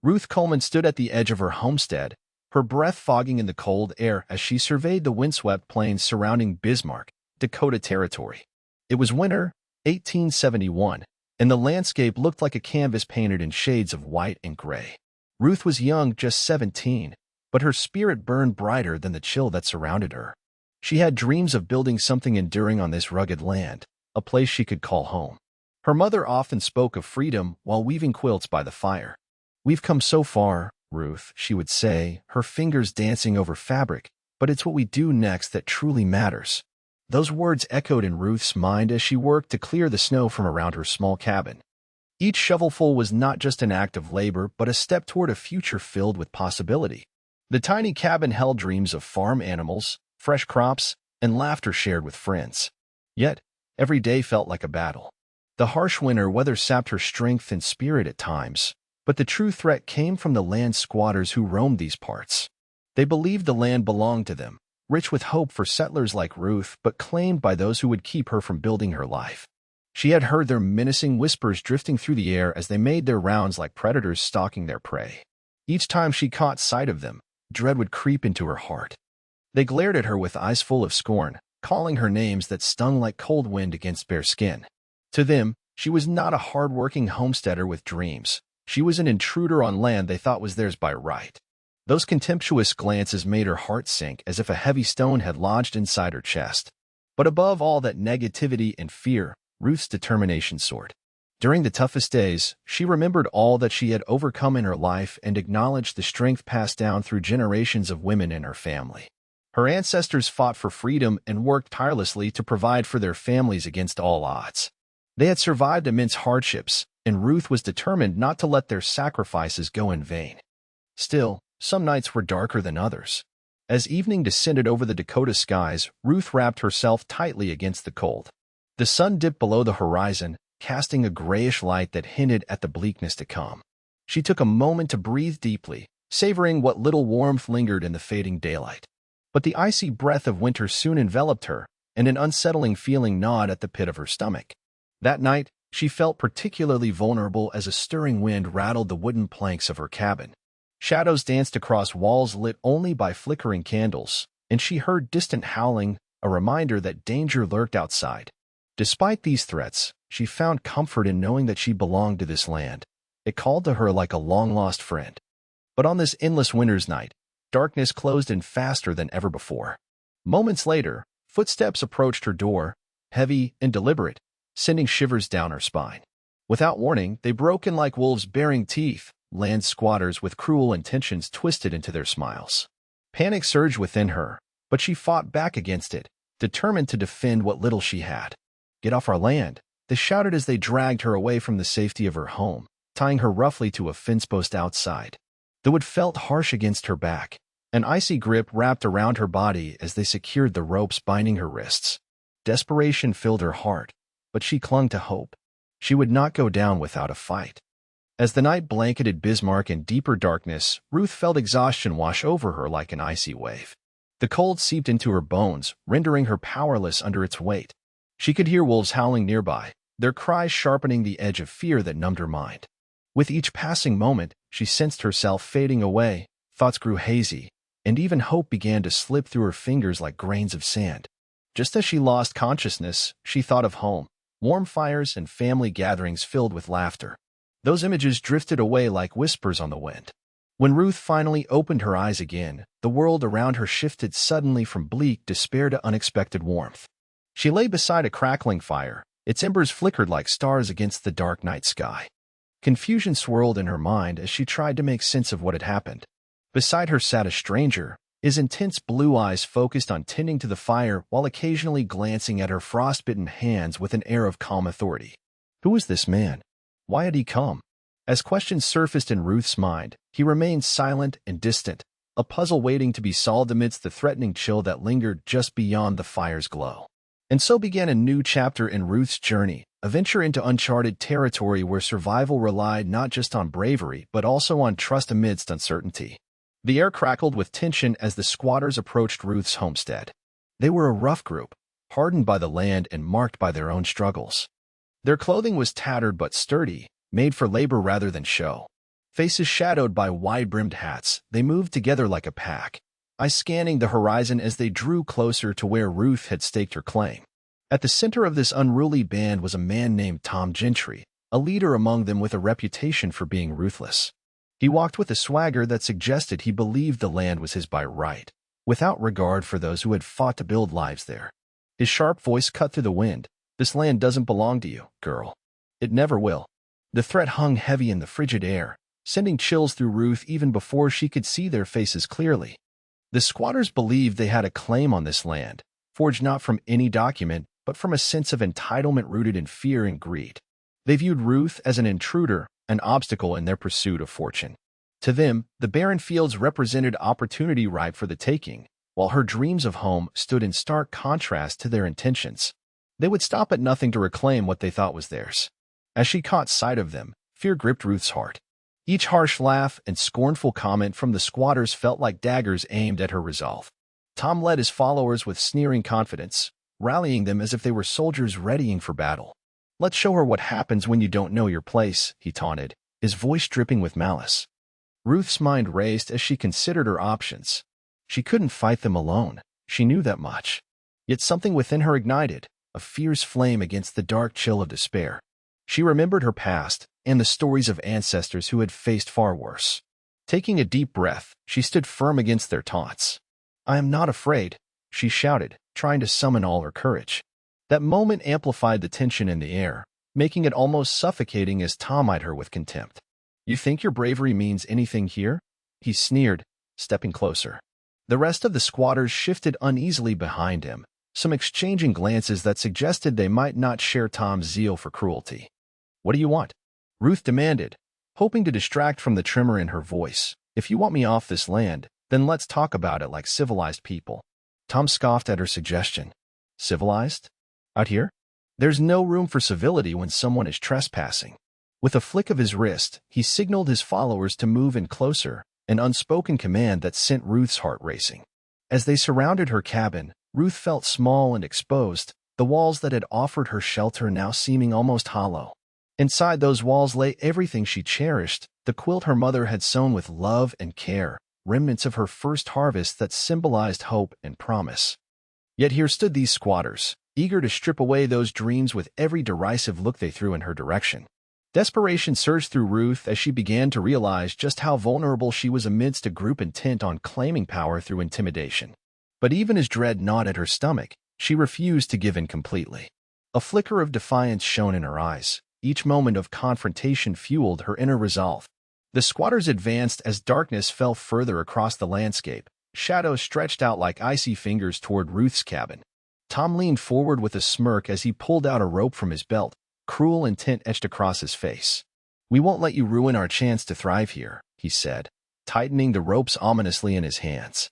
Ruth Coleman stood at the edge of her homestead, her breath fogging in the cold air as she surveyed the windswept plains surrounding Bismarck, Dakota Territory. It was winter, 1871, and the landscape looked like a canvas painted in shades of white and gray. Ruth was young, just 17, but her spirit burned brighter than the chill that surrounded her. She had dreams of building something enduring on this rugged land, a place she could call home. Her mother often spoke of freedom while weaving quilts by the fire. "We've come so far, Ruth," she would say, her fingers dancing over fabric, "but it's what we do next that truly matters." Those words echoed in Ruth's mind as she worked to clear the snow from around her small cabin. Each shovelful was not just an act of labor, but a step toward a future filled with possibility. The tiny cabin held dreams of farm animals, fresh crops, and laughter shared with friends. Yet, every day felt like a battle. The harsh winter weather sapped her strength and spirit at times, but the true threat came from the land squatters who roamed these parts. They believed the land belonged to them, rich with hope for settlers like Ruth, but claimed by those who would keep her from building her life. She had heard their menacing whispers drifting through the air as they made their rounds like predators stalking their prey. Each time she caught sight of them, dread would creep into her heart. They glared at her with eyes full of scorn, calling her names that stung like cold wind against bare skin. To them, she was not a hard-working homesteader with dreams. She was an intruder on land they thought was theirs by right. Those contemptuous glances made her heart sink as if a heavy stone had lodged inside her chest. But above all that negativity and fear, Ruth's determination soared. During the toughest days, she remembered all that she had overcome in her life and acknowledged the strength passed down through generations of women in her family. Her ancestors fought for freedom and worked tirelessly to provide for their families against all odds. They had survived immense hardships, and Ruth was determined not to let their sacrifices go in vain. Still, some nights were darker than others. As evening descended over the Dakota skies, Ruth wrapped herself tightly against the cold. The sun dipped below the horizon, casting a grayish light that hinted at the bleakness to come. She took a moment to breathe deeply, savoring what little warmth lingered in the fading daylight. But the icy breath of winter soon enveloped her, and an unsettling feeling gnawed at the pit of her stomach. That night, she felt particularly vulnerable as a stirring wind rattled the wooden planks of her cabin. Shadows danced across walls lit only by flickering candles, and she heard distant howling, a reminder that danger lurked outside. Despite these threats, she found comfort in knowing that she belonged to this land. It called to her like a long-lost friend. But on this endless winter's night, darkness closed in faster than ever before. Moments later, footsteps approached her door, heavy and deliberate, sending shivers down her spine. Without warning, they broke in like wolves baring teeth, land squatters with cruel intentions twisted into their smiles. Panic surged within her, but she fought back against it, determined to defend what little she had. "Get off our land," they shouted as they dragged her away from the safety of her home, tying her roughly to a fence post outside. The wood felt harsh against her back. An icy grip wrapped around her body as they secured the ropes binding her wrists. Desperation filled her heart, but she clung to hope. She would not go down without a fight. As the night blanketed Bismarck in deeper darkness, Ruth felt exhaustion wash over her like an icy wave. The cold seeped into her bones, rendering her powerless under its weight. She could hear wolves howling nearby, their cries sharpening the edge of fear that numbed her mind. With each passing moment, she sensed herself fading away, thoughts grew hazy, and even hope began to slip through her fingers like grains of sand. Just as she lost consciousness, she thought of home, warm fires and family gatherings filled with laughter. Those images drifted away like whispers on the wind. When Ruth finally opened her eyes again, the world around her shifted suddenly from bleak despair to unexpected warmth. She lay beside a crackling fire, its embers flickered like stars against the dark night sky. Confusion swirled in her mind as she tried to make sense of what had happened. Beside her sat a stranger, his intense blue eyes focused on tending to the fire while occasionally glancing at her frostbitten hands with an air of calm authority. Who was this man? Why had he come? As questions surfaced in Ruth's mind, he remained silent and distant, a puzzle waiting to be solved amidst the threatening chill that lingered just beyond the fire's glow. And so began a new chapter in Ruth's journey, a venture into uncharted territory where survival relied not just on bravery but also on trust amidst uncertainty. The air crackled with tension as the squatters approached Ruth's homestead. They were a rough group, hardened by the land and marked by their own struggles. Their clothing was tattered but sturdy, made for labor rather than show. Faces shadowed by wide-brimmed hats, they moved together like a pack, eyes scanning the horizon as they drew closer to where Ruth had staked her claim. At the center of this unruly band was a man named Tom Gentry, a leader among them with a reputation for being ruthless. He walked with a swagger that suggested he believed the land was his by right, without regard for those who had fought to build lives there. His sharp voice cut through the wind. "This land doesn't belong to you, girl. It never will." The threat hung heavy in the frigid air, sending chills through Ruth even before she could see their faces clearly. The squatters believed they had a claim on this land, forged not from any document, but from a sense of entitlement rooted in fear and greed. They viewed Ruth as an intruder, an obstacle in their pursuit of fortune. To them, the barren fields represented opportunity ripe for the taking, while her dreams of home stood in stark contrast to their intentions. They would stop at nothing to reclaim what they thought was theirs. As she caught sight of them, fear gripped Ruth's heart. Each harsh laugh and scornful comment from the squatters felt like daggers aimed at her resolve. Tom led his followers with sneering confidence, rallying them as if they were soldiers readying for battle. "Let's show her what happens when you don't know your place," he taunted, his voice dripping with malice. Ruth's mind raced as she considered her options. She couldn't fight them alone, she knew that much. Yet something within her ignited, a fierce flame against the dark chill of despair. She remembered her past and the stories of ancestors who had faced far worse. Taking a deep breath, she stood firm against their taunts. "I am not afraid," she shouted, trying to summon all her courage. That moment amplified the tension in the air, making it almost suffocating as Tom eyed her with contempt. "You think your bravery means anything here?" he sneered, stepping closer. The rest of the squatters shifted uneasily behind him, some exchanging glances that suggested they might not share Tom's zeal for cruelty. "What do you want?" Ruth demanded, hoping to distract from the tremor in her voice. "If you want me off this land, then let's talk about it like civilized people." Tom scoffed at her suggestion. "Civilized? Out here? There's no room for civility when someone is trespassing." With a flick of his wrist, he signaled his followers to move in closer, an unspoken command that sent Ruth's heart racing. As they surrounded her cabin, Ruth felt small and exposed, the walls that had offered her shelter now seeming almost hollow. Inside those walls lay everything she cherished, the quilt her mother had sewn with love and care, remnants of her first harvest that symbolized hope and promise. Yet here stood these squatters, eager to strip away those dreams with every derisive look they threw in her direction. Desperation surged through Ruth as she began to realize just how vulnerable she was amidst a group intent on claiming power through intimidation. But even as dread gnawed at her stomach, she refused to give in completely. A flicker of defiance shone in her eyes. Each moment of confrontation fueled her inner resolve. The squatters advanced as darkness fell further across the landscape. Shadows stretched out like icy fingers toward Ruth's cabin. Tom leaned forward with a smirk as he pulled out a rope from his belt, cruel intent etched across his face. "We won't let you ruin our chance to thrive here," he said, tightening the ropes ominously in his hands.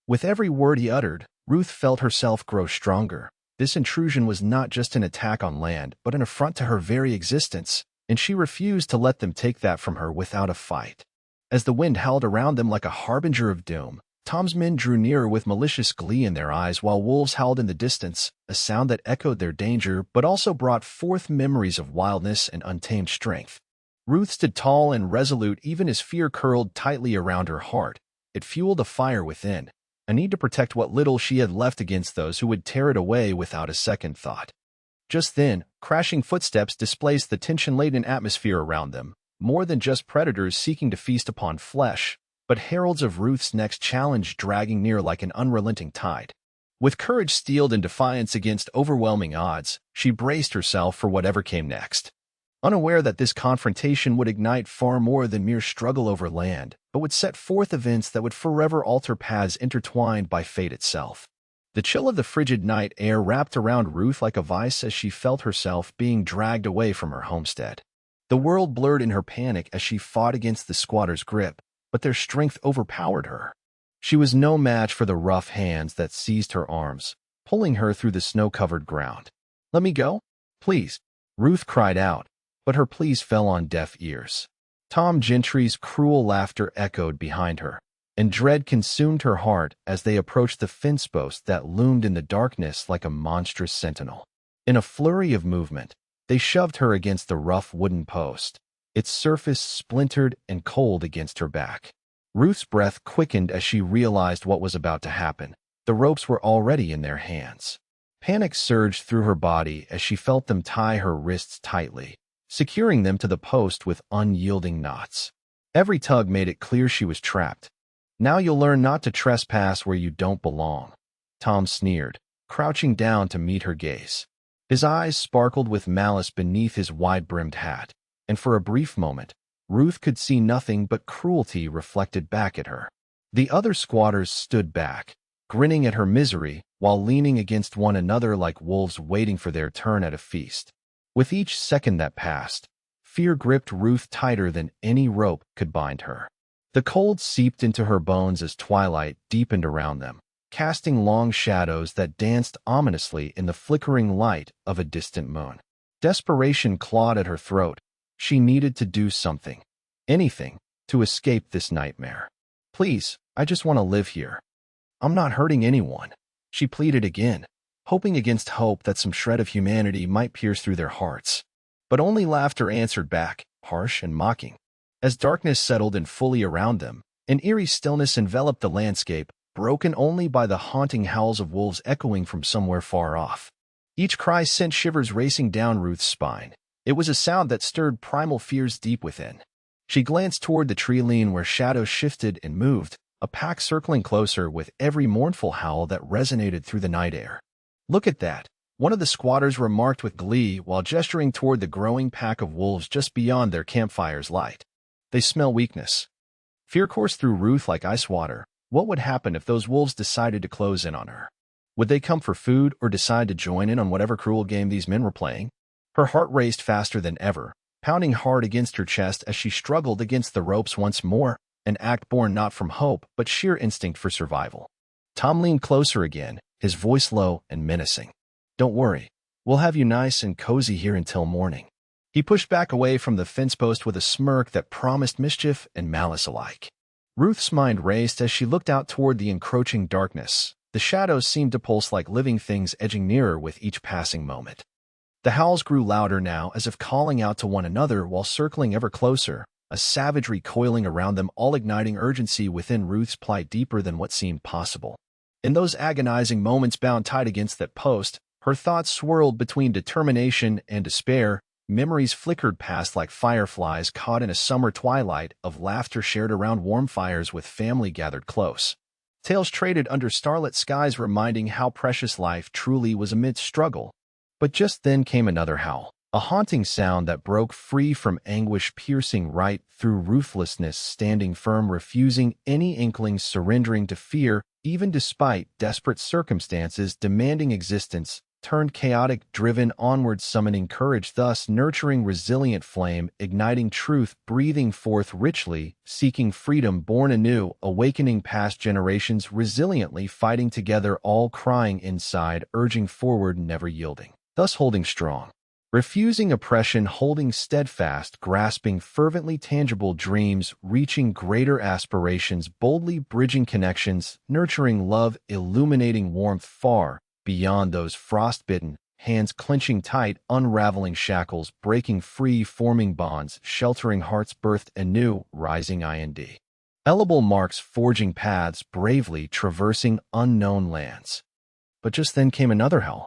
With every word he uttered, Ruth felt herself grow stronger. This intrusion was not just an attack on land, but an affront to her very existence, and she refused to let them take that from her without a fight. As the wind howled around them like a harbinger of doom, Tom's men drew nearer with malicious glee in their eyes while wolves howled in the distance, a sound that echoed their danger but also brought forth memories of wildness and untamed strength. Ruth stood tall and resolute even as fear curled tightly around her heart. It fueled a fire within, a need to protect what little she had left against those who would tear it away without a second thought. Just then, crashing footsteps displaced the tension-laden atmosphere around them, more than just predators seeking to feast upon flesh, but heralds of Ruth's next challenge dragging near like an unrelenting tide. With courage steeled in defiance against overwhelming odds, she braced herself for whatever came next. Unaware that this confrontation would ignite far more than mere struggle over land, but would set forth events that would forever alter paths intertwined by fate itself. The chill of the frigid night air wrapped around Ruth like a vice as she felt herself being dragged away from her homestead. The world blurred in her panic as she fought against the squatter's grip, but their strength overpowered her. She was no match for the rough hands that seized her arms, pulling her through the snow-covered ground. "Let me go, please," Ruth cried out, but her pleas fell on deaf ears. Tom Gentry's cruel laughter echoed behind her, and dread consumed her heart as they approached the fence post that loomed in the darkness like a monstrous sentinel. In a flurry of movement, they shoved her against the rough wooden post. its surface splintered and cold against her back. Ruth's breath quickened as she realized what was about to happen. The ropes were already in their hands. Panic surged through her body as she felt them tie her wrists tightly, securing them to the post with unyielding knots. Every tug made it clear she was trapped. "Now you'll learn not to trespass where you don't belong," Tom sneered, crouching down to meet her gaze. His eyes sparkled with malice beneath his wide-brimmed hat, and for a brief moment, Ruth could see nothing but cruelty reflected back at her. The other squatters stood back, grinning at her misery while leaning against one another like wolves waiting for their turn at a feast. With each second that passed, fear gripped Ruth tighter than any rope could bind her. The cold seeped into her bones as twilight deepened around them, casting long shadows that danced ominously in the flickering light of a distant moon. Desperation clawed at her throat. She needed to do something, anything, to escape this nightmare. "Please, I just want to live here. I'm not hurting anyone," she pleaded again, hoping against hope that some shred of humanity might pierce through their hearts. But only laughter answered back, harsh and mocking. As darkness settled in fully around them, an eerie stillness enveloped the landscape, broken only by the haunting howls of wolves echoing from somewhere far off. Each cry sent shivers racing down Ruth's spine. It was a sound that stirred primal fears deep within. She glanced toward the tree line where shadows shifted and moved, a pack circling closer with every mournful howl that resonated through the night air. "Look at that," one of the squatters remarked with glee while gesturing toward the growing pack of wolves just beyond their campfire's light. "They smell weakness." Fear coursed through Ruth like ice water. What would happen if those wolves decided to close in on her? Would they come for food or decide to join in on whatever cruel game these men were playing? Her heart raced faster than ever, pounding hard against her chest as she struggled against the ropes once more, an act born not from hope but sheer instinct for survival. Tom leaned closer again, his voice low and menacing. "Don't worry, we'll have you nice and cozy here until morning." He pushed back away from the fence post with a smirk that promised mischief and malice alike. Ruth's mind raced as she looked out toward the encroaching darkness. The shadows seemed to pulse like living things edging nearer with each passing moment. The howls grew louder now, as if calling out to one another while circling ever closer, a savagery coiling around them, all igniting urgency within Ruth's plight deeper than what seemed possible. In those agonizing moments bound tight against that post, her thoughts swirled between determination and despair. Memories flickered past like fireflies caught in a summer twilight, of laughter shared around warm fires with family gathered close. Tales traded under starlit skies reminding how precious life truly was amidst struggle. But just then came another howl, a haunting sound that broke free from anguish, piercing right through ruthlessness, standing firm, refusing any inklings, surrendering to fear, even despite desperate circumstances demanding existence, turned chaotic, driven onward, summoning courage, thus nurturing resilient flame, igniting truth, breathing forth richly, seeking freedom, born anew, awakening past generations, resiliently fighting together, all crying inside, urging forward, never yielding, thus holding strong. Refusing oppression, holding steadfast, grasping fervently tangible dreams, reaching greater aspirations, boldly bridging connections, nurturing love, illuminating warmth far beyond those frostbitten, hands clenching tight, unraveling shackles, breaking free, forming bonds, sheltering hearts birthed anew, rising indelible marks, forging paths, bravely traversing unknown lands. But just then came another howl.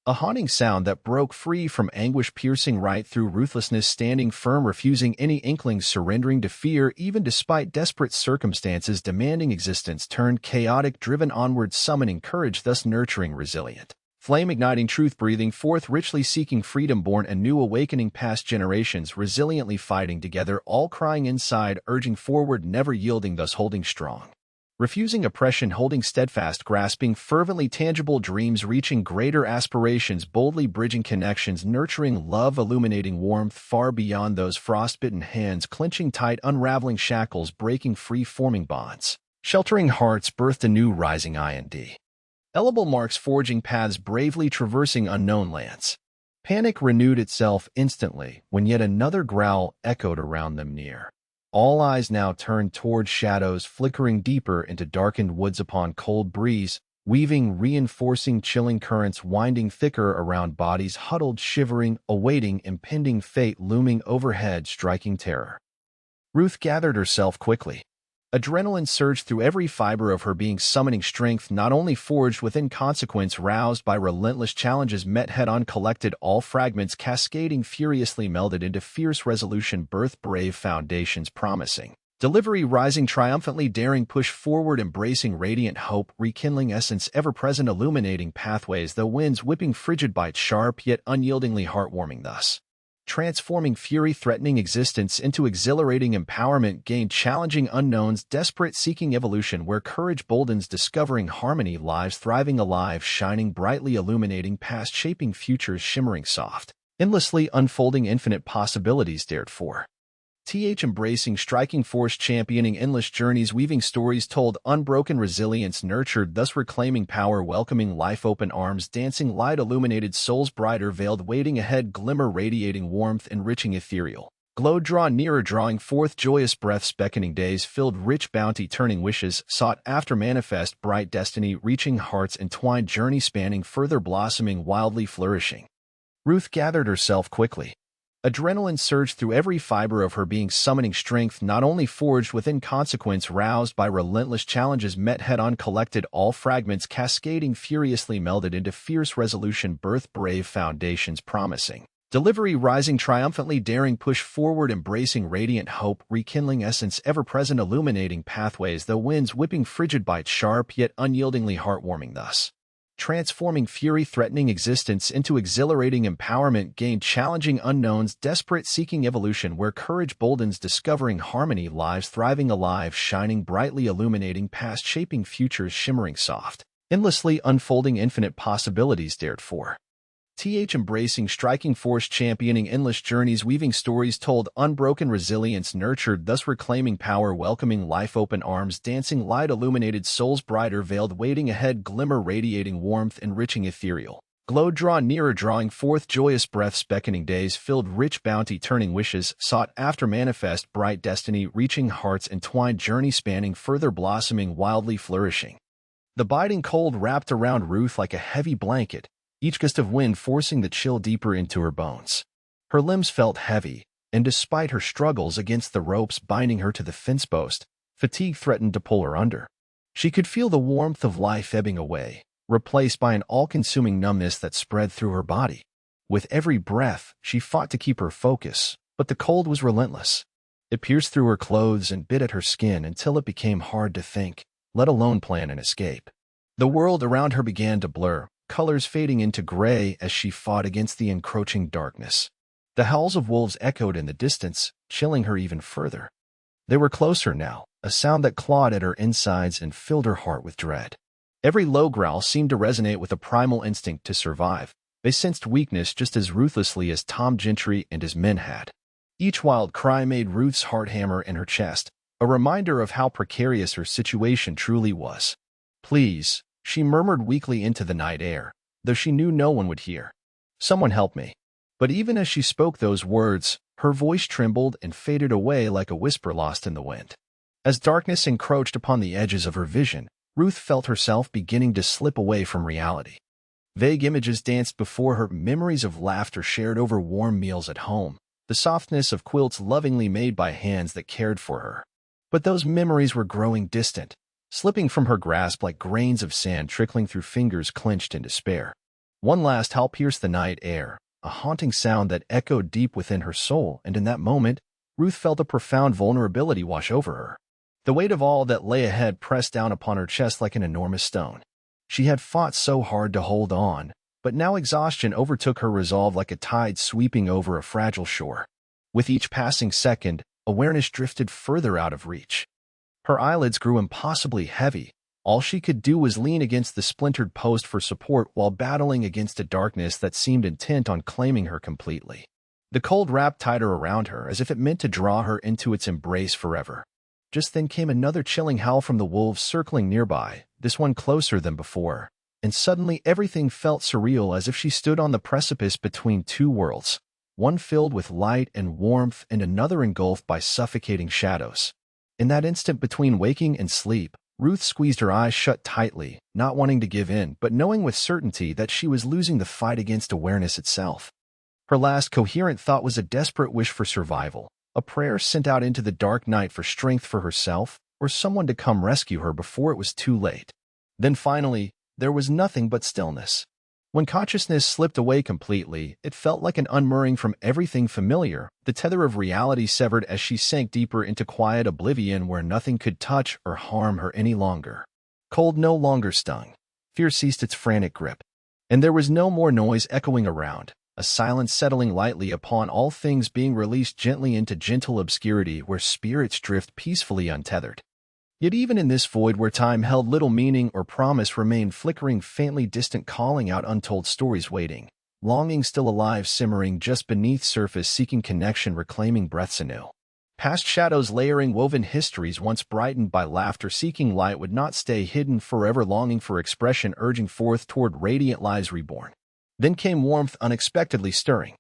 A haunting sound that broke free from anguish, piercing right through ruthlessness, standing firm, refusing any inklings, surrendering to fear, even despite desperate circumstances demanding existence, turned chaotic, driven onward, summoning courage, thus nurturing resilient flame, igniting truth, breathing forth richly, seeking freedom, born anew, awakening past generations, resiliently fighting together, all crying inside, urging forward, never yielding, thus holding strong. Refusing oppression, holding steadfast, grasping fervently tangible dreams, reaching greater aspirations, boldly bridging connections, nurturing love, illuminating warmth far beyond those frostbitten hands, clenching tight, unraveling shackles, breaking free, forming bonds, sheltering hearts birthed anew, rising indelible marks, forging paths, bravely traversing unknown lands. Panic renewed itself instantly when yet another growl echoed around them near. All eyes now turned toward shadows flickering deeper into darkened woods upon cold breeze, weaving, reinforcing chilling currents winding thicker around bodies huddled, shivering, awaiting impending fate looming overhead, striking terror. Ruth gathered herself quickly. Adrenaline surged through every fiber of her being, summoning strength not only forged within consequence, roused by relentless challenges met head-on, collected all fragments cascading furiously, melded into fierce resolution, birth brave foundations promising. Delivery rising triumphantly, daring push forward, embracing radiant hope, rekindling essence ever-present, illuminating pathways, the winds whipping frigid bite, sharp yet unyieldingly heartwarming thus. Transforming fury threatening existence into exhilarating empowerment, gained challenging unknowns, desperate seeking evolution where courage boldens, discovering harmony, lives thriving alive, shining brightly, illuminating past, shaping futures, shimmering soft, endlessly unfolding infinite possibilities, dared for. Embracing striking force, championing endless journeys, weaving stories told, unbroken resilience nurtured, thus reclaiming power, welcoming life, open arms, dancing light, illuminated souls brighter, veiled, waiting ahead, glimmer, radiating warmth, enriching ethereal. Glow, draw nearer, drawing forth joyous breaths, beckoning days, filled rich bounty, turning wishes, sought after, manifest, bright destiny, reaching hearts, entwined journey spanning, further blossoming, wildly flourishing. Ruth gathered herself quickly. Adrenaline surged through every fiber of her being, summoning strength not only forged within consequence, roused by relentless challenges met head-on, collected all fragments cascading furiously, melded into fierce resolution, birth brave foundations promising. Delivery rising triumphantly, daring push forward, embracing radiant hope, rekindling essence ever-present, illuminating pathways, the winds whipping frigid bite, sharp yet unyieldingly heartwarming thus. Transforming fury threatening existence into exhilarating empowerment, gained challenging unknowns, desperate seeking evolution where courage boldens, discovering harmony, lives thriving alive, shining brightly, illuminating past, shaping futures, shimmering soft, endlessly unfolding infinite possibilities, dared for. Embracing striking force, championing endless journeys, weaving stories told, unbroken resilience nurtured, thus reclaiming power, welcoming life, open arms, dancing light, illuminated souls brighter, veiled, waiting ahead, glimmer, radiating warmth, enriching ethereal. Glow, draw nearer, drawing forth joyous breaths, beckoning days, filled rich bounty, turning wishes, sought after, manifest, bright destiny, reaching hearts, entwined journey spanning, further blossoming, wildly flourishing. The biting cold wrapped around Ruth like a heavy blanket, each gust of wind forcing the chill deeper into her bones. Her limbs felt heavy, and despite her struggles against the ropes binding her to the fence post, fatigue threatened to pull her under. She could feel the warmth of life ebbing away, replaced by an all-consuming numbness that spread through her body. With every breath, she fought to keep her focus, but the cold was relentless. It pierced through her clothes and bit at her skin until it became hard to think, let alone plan an escape. The world around her began to blur, colors fading into gray as she fought against the encroaching darkness. The howls of wolves echoed in the distance, chilling her even further. They were closer now, a sound that clawed at her insides and filled her heart with dread. Every low growl seemed to resonate with a primal instinct to survive. They sensed weakness just as ruthlessly as Tom Gentry and his men had. Each wild cry made Ruth's heart hammer in her chest, a reminder of how precarious her situation truly was. "Please," she murmured weakly into the night air, though she knew no one would hear. "Someone help me." But even as she spoke those words, her voice trembled and faded away like a whisper lost in the wind. As darkness encroached upon the edges of her vision, Ruth felt herself beginning to slip away from reality. Vague images danced before her, memories of laughter shared over warm meals at home, the softness of quilts lovingly made by hands that cared for her. But those memories were growing distant, slipping from her grasp like grains of sand trickling through fingers clenched in despair. One last howl pierced the night air, a haunting sound that echoed deep within her soul, and in that moment, Ruth felt a profound vulnerability wash over her. The weight of all that lay ahead pressed down upon her chest like an enormous stone. She had fought so hard to hold on, but now exhaustion overtook her resolve like a tide sweeping over a fragile shore. With each passing second, awareness drifted further out of reach. Her eyelids grew impossibly heavy. All she could do was lean against the splintered post for support while battling against a darkness that seemed intent on claiming her completely. The cold wrapped tighter around her as if it meant to draw her into its embrace forever. Just then came another chilling howl from the wolves circling nearby, this one closer than before, and suddenly everything felt surreal, as if she stood on the precipice between two worlds, one filled with light and warmth and another engulfed by suffocating shadows. In that instant between waking and sleep, Ruth squeezed her eyes shut tightly, not wanting to give in, but knowing with certainty that she was losing the fight against awareness itself. Her last coherent thought was a desperate wish for survival, a prayer sent out into the dark night for strength for herself, or someone to come rescue her before it was too late. Then finally, there was nothing but stillness. When consciousness slipped away completely, it felt like an unmooring from everything familiar, the tether of reality severed as she sank deeper into quiet oblivion where nothing could touch or harm her any longer. Cold no longer stung. Fear ceased its frantic grip. And there was no more noise echoing around, a silence settling lightly upon all things, being released gently into gentle obscurity where spirits drift peacefully untethered. Yet even in this void where time held little meaning or promise remained flickering faintly distant, calling out untold stories waiting, longing still alive simmering just beneath surface, seeking connection, reclaiming breaths anew. Past shadows layering woven histories once brightened by laughter, seeking light would not stay hidden forever, longing for expression, urging forth toward radiant lives reborn. Then came warmth unexpectedly stirring.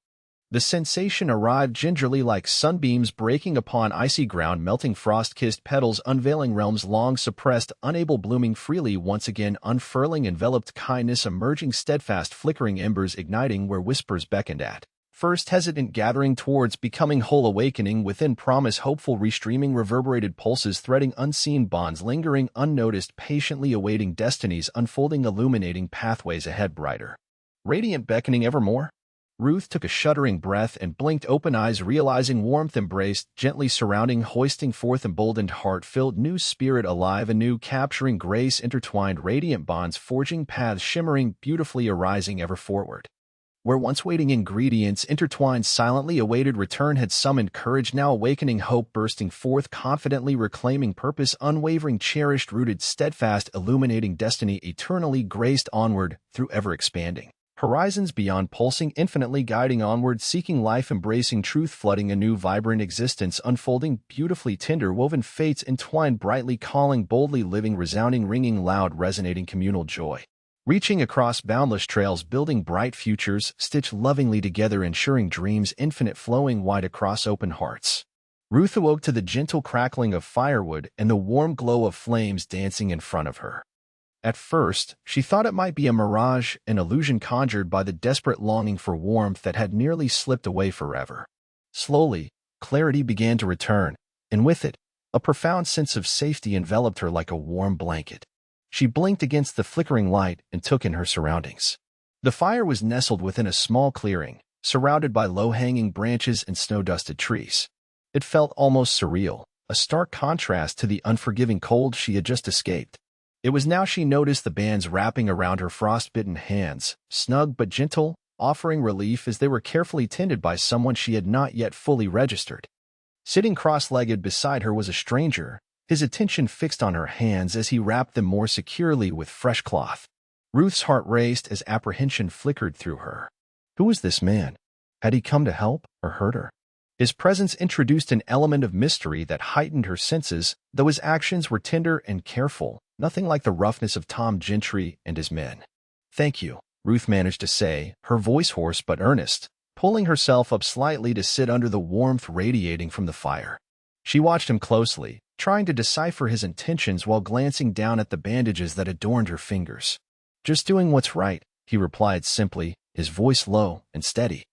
The sensation arrived gingerly like sunbeams breaking upon icy ground, melting frost-kissed petals, unveiling realms long suppressed, unable blooming freely once again, unfurling enveloped kindness, emerging steadfast, flickering embers igniting where whispers beckoned at. First hesitant, gathering towards becoming whole, awakening within promise, hopeful, restreaming reverberated pulses, threading unseen bonds, lingering unnoticed, patiently awaiting destinies, unfolding, illuminating pathways ahead, brighter, radiant, beckoning evermore. Ruth took a shuddering breath and blinked open eyes, realizing warmth embraced, gently surrounding, hoisting forth emboldened, heart-filled, new spirit alive anew, capturing grace, intertwined, radiant bonds, forging paths, shimmering, beautifully arising ever forward. Where once waiting ingredients intertwined silently awaited return had summoned courage, now awakening hope, bursting forth confidently, reclaiming purpose, unwavering, cherished, rooted, steadfast, illuminating destiny, eternally graced onward through ever-expanding horizons beyond, pulsing infinitely, guiding onward, seeking life, embracing truth, flooding a new vibrant existence, unfolding beautifully tender woven fates entwined brightly, calling boldly, living, resounding, ringing loud, resonating communal joy. Reaching across boundless trails, building bright futures, stitched lovingly together, ensuring dreams infinite, flowing wide across open hearts. Ruth awoke to the gentle crackling of firewood and the warm glow of flames dancing in front of her. At first, she thought it might be a mirage, an illusion conjured by the desperate longing for warmth that had nearly slipped away forever. Slowly, clarity began to return, and with it, a profound sense of safety enveloped her like a warm blanket. She blinked against the flickering light and took in her surroundings. The fire was nestled within a small clearing, surrounded by low-hanging branches and snow-dusted trees. It felt almost surreal, a stark contrast to the unforgiving cold she had just escaped. It was now she noticed the bands wrapping around her frostbitten hands, snug but gentle, offering relief as they were carefully tended by someone she had not yet fully registered. Sitting cross-legged beside her was a stranger, his attention fixed on her hands as he wrapped them more securely with fresh cloth. Ruth's heart raced as apprehension flickered through her. Who was this man? Had he come to help or hurt her? His presence introduced an element of mystery that heightened her senses, though his actions were tender and careful, nothing like the roughness of Tom Gentry and his men. "Thank you," Ruth managed to say, her voice hoarse but earnest, pulling herself up slightly to sit under the warmth radiating from the fire. She watched him closely, trying to decipher his intentions while glancing down at the bandages that adorned her fingers. "Just doing what's right," he replied simply, his voice low and steady.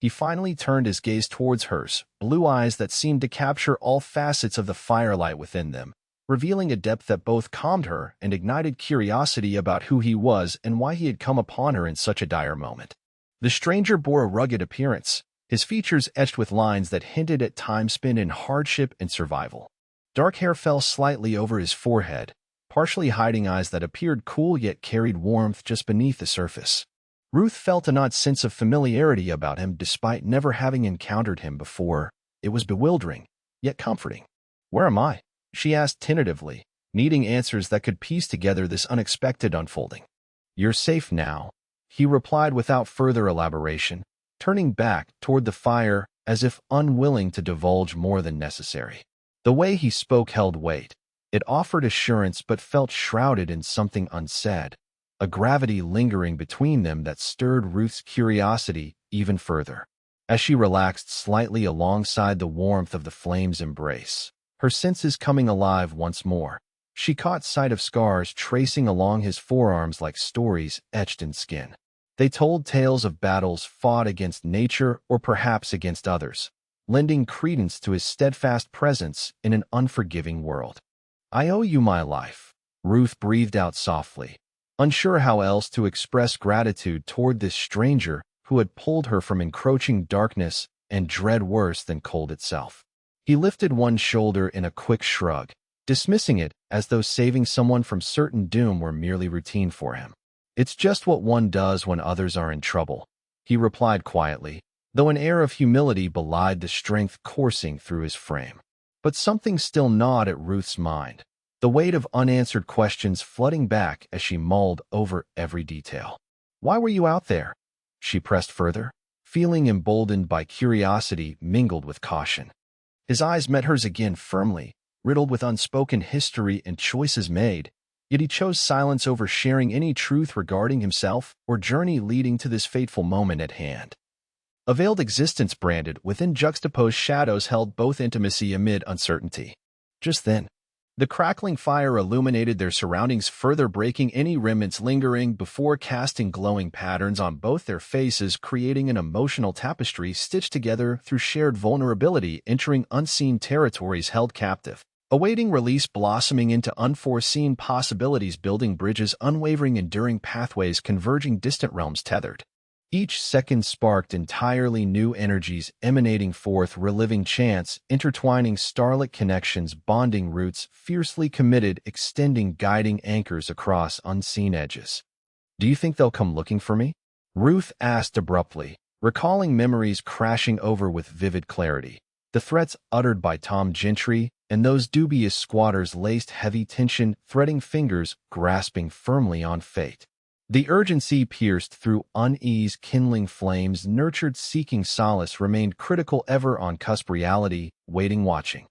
He finally turned his gaze towards hers, blue eyes that seemed to capture all facets of the firelight within them, revealing a depth that both calmed her and ignited curiosity about who he was and why he had come upon her in such a dire moment. The stranger bore a rugged appearance, his features etched with lines that hinted at time spent in hardship and survival. Dark hair fell slightly over his forehead, partially hiding eyes that appeared cool yet carried warmth just beneath the surface. Ruth felt an odd sense of familiarity about him despite never having encountered him before. It was bewildering, yet comforting. "Where am I?" she asked tentatively, needing answers that could piece together this unexpected unfolding. "You're safe now," he replied without further elaboration, turning back toward the fire as if unwilling to divulge more than necessary. The way he spoke held weight. It offered assurance but felt shrouded in something unsaid, a gravity lingering between them that stirred Ruth's curiosity even further. As she relaxed slightly alongside the warmth of the flame's embrace, her senses coming alive once more, She caught sight of scars tracing along his forearms like stories etched in skin. They told tales of battles fought against nature or perhaps against others, lending credence to his steadfast presence in an unforgiving world. "I owe you my life," Ruth breathed out softly, unsure how else to express gratitude toward this stranger who had pulled her from encroaching darkness and dread worse than cold itself. He lifted one shoulder in a quick shrug, dismissing it as though saving someone from certain doom were merely routine for him. "It's just what one does when others are in trouble," he replied quietly, though an air of humility belied the strength coursing through his frame. But something still gnawed at Ruth's mind, the weight of unanswered questions flooding back as she mulled over every detail. "Why were you out there?" she pressed further, feeling emboldened by curiosity mingled with caution. His eyes met hers again firmly, riddled with unspoken history and choices made, yet he chose silence over sharing any truth regarding himself or journey leading to this fateful moment at hand. A veiled existence branded within juxtaposed shadows held both intimacy amid uncertainty. Just then, the crackling fire illuminated their surroundings, further breaking any remnants lingering before casting glowing patterns on both their faces, creating an emotional tapestry stitched together through shared vulnerability, entering unseen territories held captive, awaiting release, blossoming into unforeseen possibilities, building bridges, unwavering, enduring pathways, converging distant realms tethered. Each second sparked entirely new energies emanating forth, reliving chance, intertwining starlit connections, bonding roots, fiercely committed, extending guiding anchors across unseen edges. "Do you think they'll come looking for me?" Ruth asked abruptly, recalling memories crashing over with vivid clarity. The threats uttered by Tom Gentry and those dubious squatters laced heavy tension, threading fingers grasping firmly on fate. The urgency pierced through unease, kindling flames, nurtured seeking solace, remained critical, ever on cusp, reality, waiting, watching.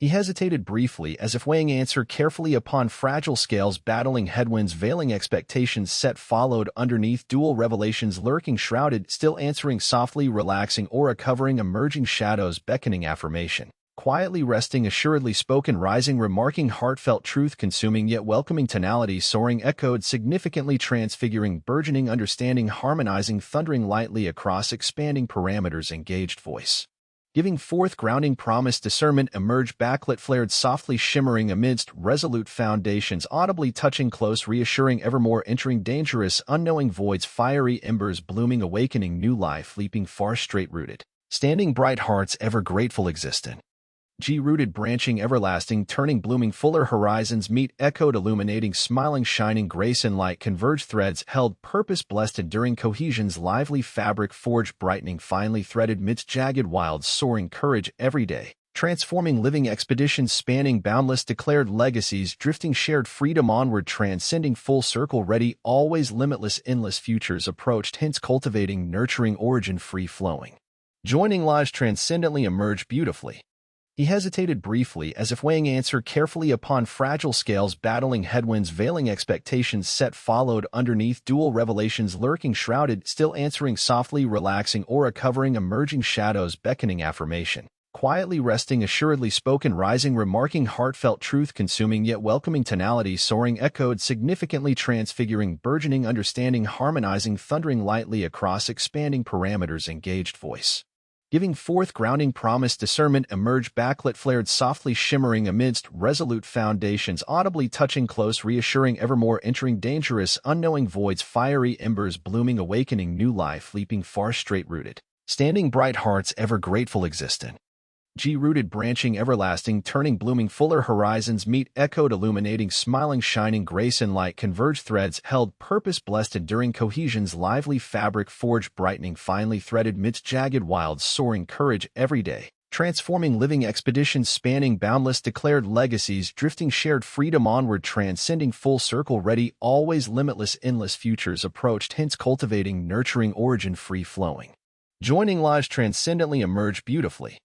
He hesitated briefly, as if weighing answer carefully upon fragile scales, battling headwinds, veiling expectations set, followed underneath dual revelations lurking, shrouded, still answering softly, relaxing aura covering emerging shadows, beckoning affirmation. Quietly resting, assuredly spoken, rising, remarking, heartfelt truth, consuming yet welcoming tonality, soaring, echoed, significantly transfiguring, burgeoning, understanding, harmonizing, thundering lightly across expanding parameters, engaged voice. Giving forth grounding promise, discernment, emerge, backlit, flared, softly shimmering amidst resolute foundations, audibly touching close, reassuring, evermore entering dangerous, unknowing voids, fiery embers, blooming, awakening, new life, leaping far, straight-rooted, standing bright hearts, ever grateful, existent. G-rooted, branching, everlasting, turning, blooming, fuller horizons meet, echoed, illuminating, smiling, shining, grace and light, converge, threads held, purpose blessed, enduring cohesions, lively fabric forged, brightening, finely threaded midst jagged wilds, soaring, courage every day, transforming, living expeditions, spanning boundless, declared legacies, drifting, shared freedom onward, transcending, full circle, ready, always, limitless, endless futures approached, hence cultivating, nurturing, origin, free flowing. Joining lives transcendently emerge beautifully. He hesitated briefly, as if weighing answer carefully upon fragile scales, battling headwinds, veiling expectations set, followed underneath dual revelations lurking, shrouded, still answering softly, relaxing aura covering emerging shadows, beckoning affirmation. Quietly resting, assuredly spoken, rising, remarking, heartfelt truth, consuming yet welcoming tonality, soaring, echoed, significantly transfiguring, burgeoning, understanding, harmonizing, thundering lightly across expanding parameters, engaged voice. Giving forth grounding promise, discernment, emerge, backlit, flared, softly shimmering amidst resolute foundations, audibly touching close, reassuring, evermore entering dangerous, unknowing voids, fiery embers, blooming, awakening, new life, leaping far, straight-rooted, standing bright hearts, ever grateful, existent. G-rooted, branching, everlasting, turning, blooming, fuller horizons meet, echoed, illuminating, smiling, shining, grace and light, converge, threads held, purpose blessed, enduring cohesions, lively fabric forged, brightening, finely threaded midst jagged wilds, soaring, courage every day, transforming, living expeditions, spanning boundless, declared legacies, drifting, shared freedom onward, transcending, full circle, ready, always, limitless, endless futures approached, hence cultivating, nurturing, origin, free flowing. Joining lives transcendently emerge beautifully.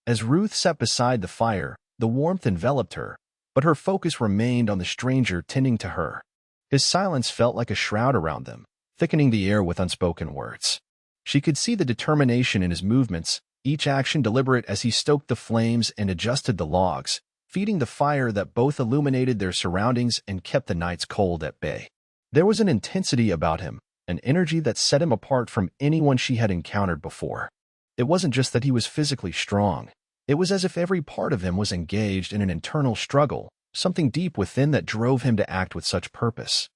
As Ruth sat beside the fire, the warmth enveloped her, but her focus remained on the stranger tending to her. His silence felt like a shroud around them, thickening the air with unspoken words. She could see the determination in his movements, each action deliberate as he stoked the flames and adjusted the logs, feeding the fire that both illuminated their surroundings and kept the night's cold at bay. There was an intensity about him, an energy that set him apart from anyone she had encountered before. It wasn't just that he was physically strong. It was as if every part of him was engaged in an internal struggle, something deep within that drove him to act with such purpose.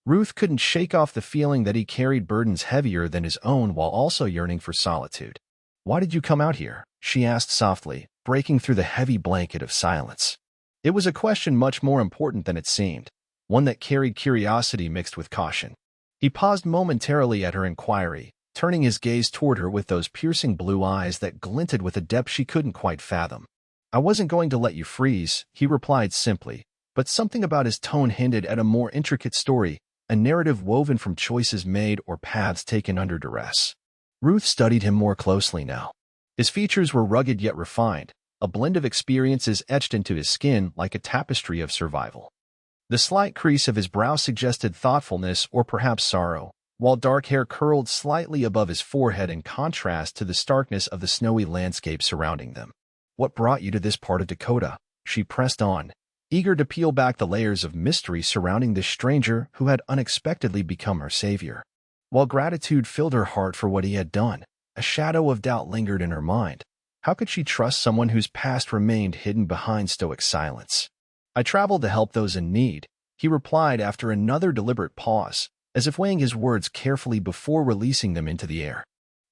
Ruth couldn't shake off the feeling that he carried burdens heavier than his own while also yearning for solitude. "Why did you come out here?" she asked softly, breaking through the heavy blanket of silence. It was a question much more important than it seemed, one that carried curiosity mixed with caution. He paused momentarily at her inquiry, turning his gaze toward her with those piercing blue eyes that glinted with a depth she couldn't quite fathom. "I wasn't going to let you freeze," he replied simply, but something about his tone hinted at a more intricate story, a narrative woven from choices made or paths taken under duress. Ruth studied him more closely now. His features were rugged yet refined, a blend of experiences etched into his skin like a tapestry of survival. The slight crease of his brow suggested thoughtfulness or perhaps sorrow, while dark hair curled slightly above his forehead in contrast to the starkness of the snowy landscape surrounding them. "What brought you to this part of Dakota?" she pressed on, eager to peel back the layers of mystery surrounding this stranger who had unexpectedly become her savior. While gratitude filled her heart for what he had done, a shadow of doubt lingered in her mind. How could she trust someone whose past remained hidden behind stoic silence? "I traveled to help those in need," he replied after another deliberate pause, as if weighing his words carefully before releasing them into the air.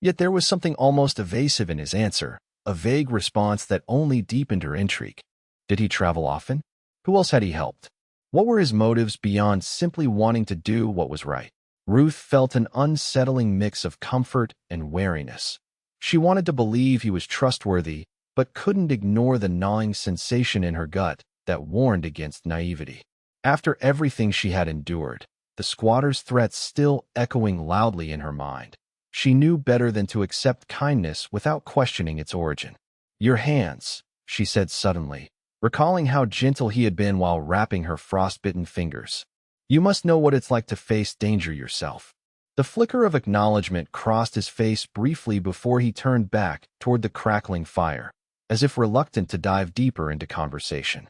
Yet there was something almost evasive in his answer, a vague response that only deepened her intrigue. Did he travel often? Who else had he helped? What were his motives beyond simply wanting to do what was right? Ruth felt an unsettling mix of comfort and wariness. She wanted to believe he was trustworthy, but couldn't ignore the gnawing sensation in her gut that warned against naivety. After everything she had endured, the squatter's threats still echoing loudly in her mind, she knew better than to accept kindness without questioning its origin. "Your hands," she said suddenly, recalling how gentle he had been while wrapping her frostbitten fingers. "You must know what it's like to face danger yourself." The flicker of acknowledgement crossed his face briefly before he turned back toward the crackling fire, as if reluctant to dive deeper into conversation.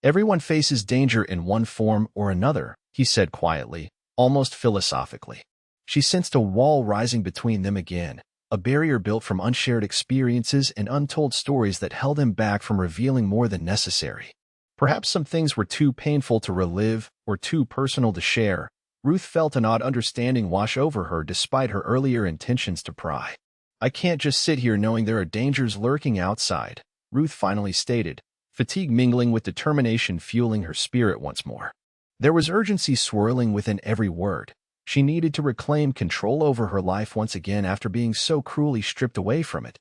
"Everyone faces danger in one form or another," he said quietly, almost philosophically. She sensed a wall rising between them again, a barrier built from unshared experiences and untold stories that held him back from revealing more than necessary. Perhaps some things were too painful to relive or too personal to share. Ruth felt an odd understanding wash over her despite her earlier intentions to pry. "I can't just sit here knowing there are dangers lurking outside," Ruth finally stated, fatigue mingling with determination fueling her spirit once more. There was urgency swirling within every word. She needed to reclaim control over her life once again after being so cruelly stripped away from it.